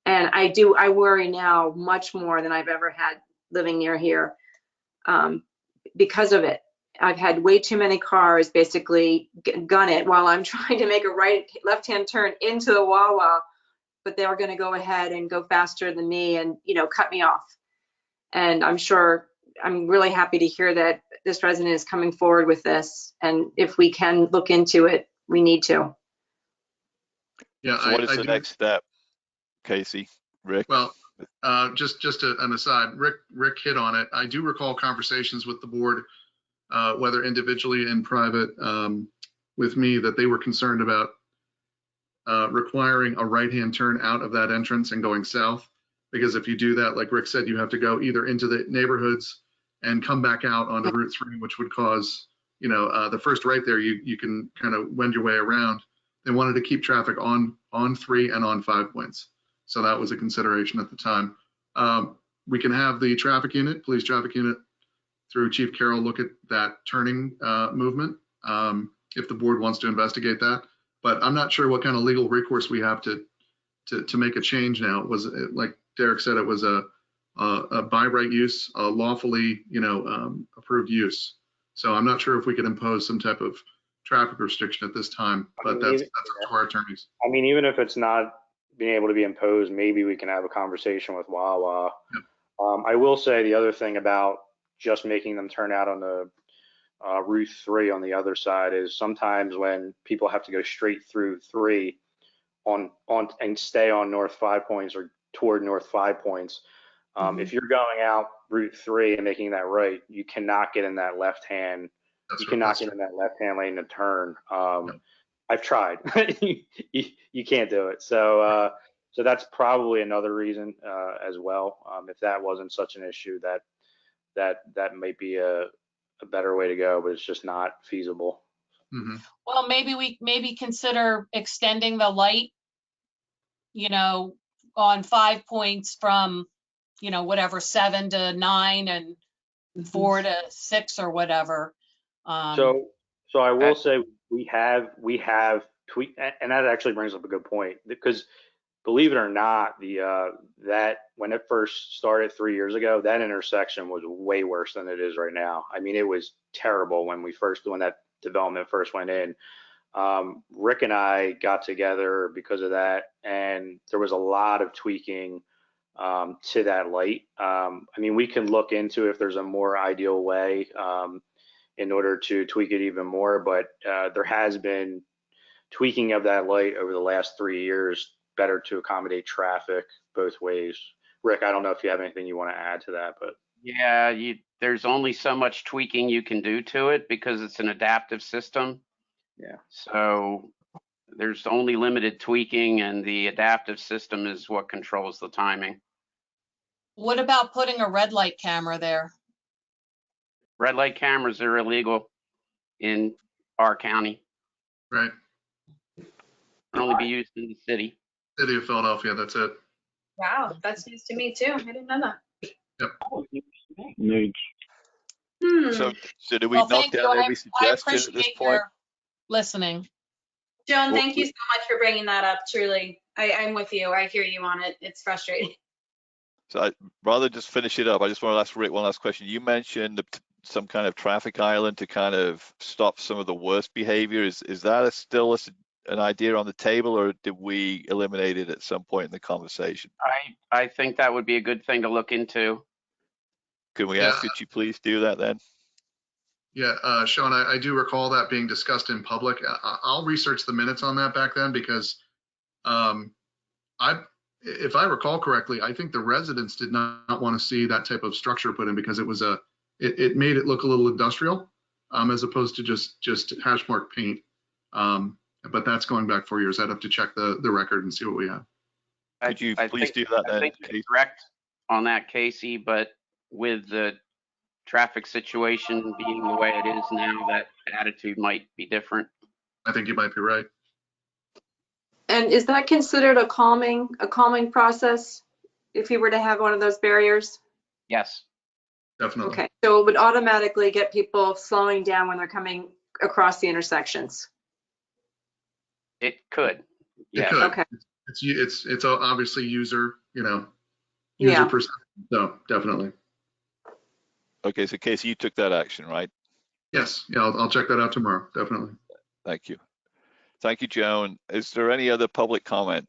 And I worry now much more than I've ever had living near here because of it. I've had way too many cars basically gun it while I'm trying to make a left-hand turn into the Wawa, but they were going to go ahead and go faster than me and, cut me off. And I'm really happy to hear that this resident is coming forward with this. And if we can look into it, we need to. Yeah. So what is the next step, Casey? Rick? Well, just an aside, Rick hit on it. I do recall conversations with the board, whether individually and private, with me, that they were concerned about requiring a right-hand turn out of that entrance and going south. Because if you do that, like Rick said, you have to go either into the neighborhoods and come back out onto Route 3, which would cause, the first right there, you can kind of wend your way around. They wanted to keep traffic on 3 and on 5 Points. So that was a consideration at the time. We can have the police traffic unit through Chief Carroll look at that turning movement if the board wants to investigate that. But I'm not sure what kind of legal recourse we have to make a change now. It was, like Derek said, it was a by right use, a lawfully approved use. So I'm not sure if we could impose some type of traffic restriction at this time, but that's up to our attorneys. I mean, even if it's not being able to be imposed, maybe we can have a conversation with Wawa. Yep. I will say the other thing about just making them turn out on the Route 3 on the other side is sometimes when people have to go straight through 3 on and stay on North 5 Points or toward North 5 Points, if you're going out Route 3 and making that right, you cannot get in that left hand. You cannot get in that left hand lane to turn. I've tried. you can't do it. So that's probably another reason as well. If that wasn't such an issue, that might be a better way to go, but it's just not feasible. Mm-hmm. Well, maybe consider extending the light, on 5 Points from, whatever, 7 to 9 and 4 to 6 or whatever. So I will say we have tweaked, and that actually brings up a good point, because believe it or not, that when it first started 3 years ago, that intersection was way worse than it is right now. I mean, it was terrible when that development first went in. Rick and I got together because of that, and there was a lot of tweaking to that light. I mean, we can look into if there's a more ideal way in order to tweak it even more, but there has been tweaking of that light over the last 3 years better to accommodate traffic both ways. Rick, I don't know if you have anything you want to add to that, but Yeah, there's only so much tweaking you can do to it because it's an adaptive system. yeah. So there's only limited tweaking, and the adaptive system is what controls the timing. What about putting a red light camera there? Red light cameras are illegal in our county. Right. Can only be used in the city. City of Philadelphia, that's it. Wow, that's news to me too. I didn't know that. Yep. News. So do we Well, knock thank you. down every I suggestion at this appreciate point? your listening. Joan, Well, thank you so much for bringing that up. Truly, I'm with you. I hear you on it. It's frustrating. So rather just finish it up, I just want to ask Rick one last question. You mentioned some kind of traffic island to kind of stop some of the worst behavior. Is that still an idea on the table, or did we eliminate it at some point in the conversation? I think that would be a good thing to look into. Can we ask that you please do that then? Yeah, Sean, I do recall that being discussed in public. I'll research the minutes on that back then because if I recall correctly, I think the residents did not want to see that type of structure put in because it made it look a little industrial as opposed to just hash mark paint. But that's going back 4 years. I'd have to check the record and see what we have. Could you please do that then? I think you're correct on that, Casey, but with the traffic situation being the way it is now, that attitude might be different. I think you might be right. And is that considered a calming process if you were to have one of those barriers? Yes. Definitely. Okay, so it would automatically get people slowing down when they're coming across the intersections. It could. It could. Okay. It's obviously user perception. So definitely. Okay, so Casey, you took that action, right? Yes. Yeah, I'll check that out tomorrow. Definitely. Thank you. Thank you, Joan. Is there any other public comment?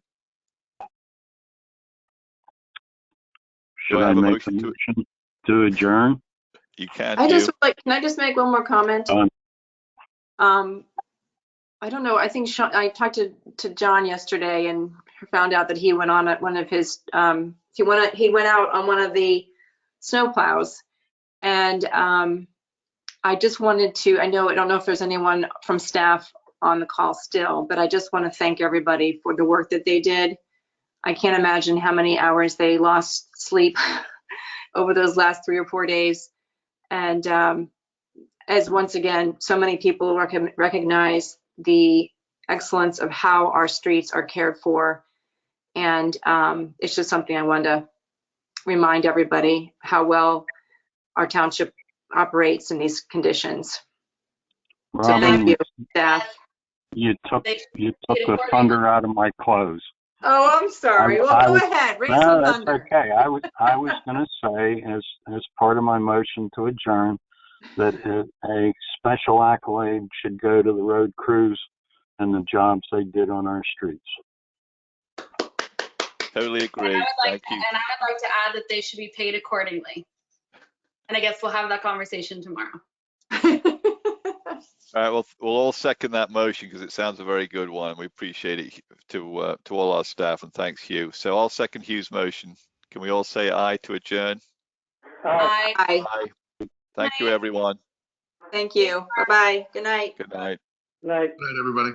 Should I make a motion to adjourn? You can. Can I just make one more comment? I don't know. I think I talked to John yesterday and found out that he went on one of his he went out on one of the snow plows, and I just wanted to. I don't know if there's anyone from staff on the call still, but I just want to thank everybody for the work that they did. I can't imagine how many hours they lost sleep over those last 3 or 4 days, and as once again, so many people recognize the excellence of how our streets are cared for. And it's just something I wanted to remind everybody how well our township operates in these conditions. Robin, so thank you, staff. You took the thunder out of my clothes. Oh, I'm sorry. Well, go ahead. Raise some thunder. That's okay. I was going to say, as part of my motion to adjourn, that a special accolade should go to the road crews and the jobs they did on our streets. Totally agree. Thank you. And I would like to add that they should be paid accordingly. And I guess we'll have that conversation tomorrow. All right, well, we'll all second that motion because it sounds a very good one. We appreciate it to all our staff, and thanks, Hugh. So I'll second Hugh's motion. Can we all say aye to adjourn? Aye. Aye. Thank you, everyone. Thank you. Bye-bye. Good night. Good night. Night. Good night, everybody.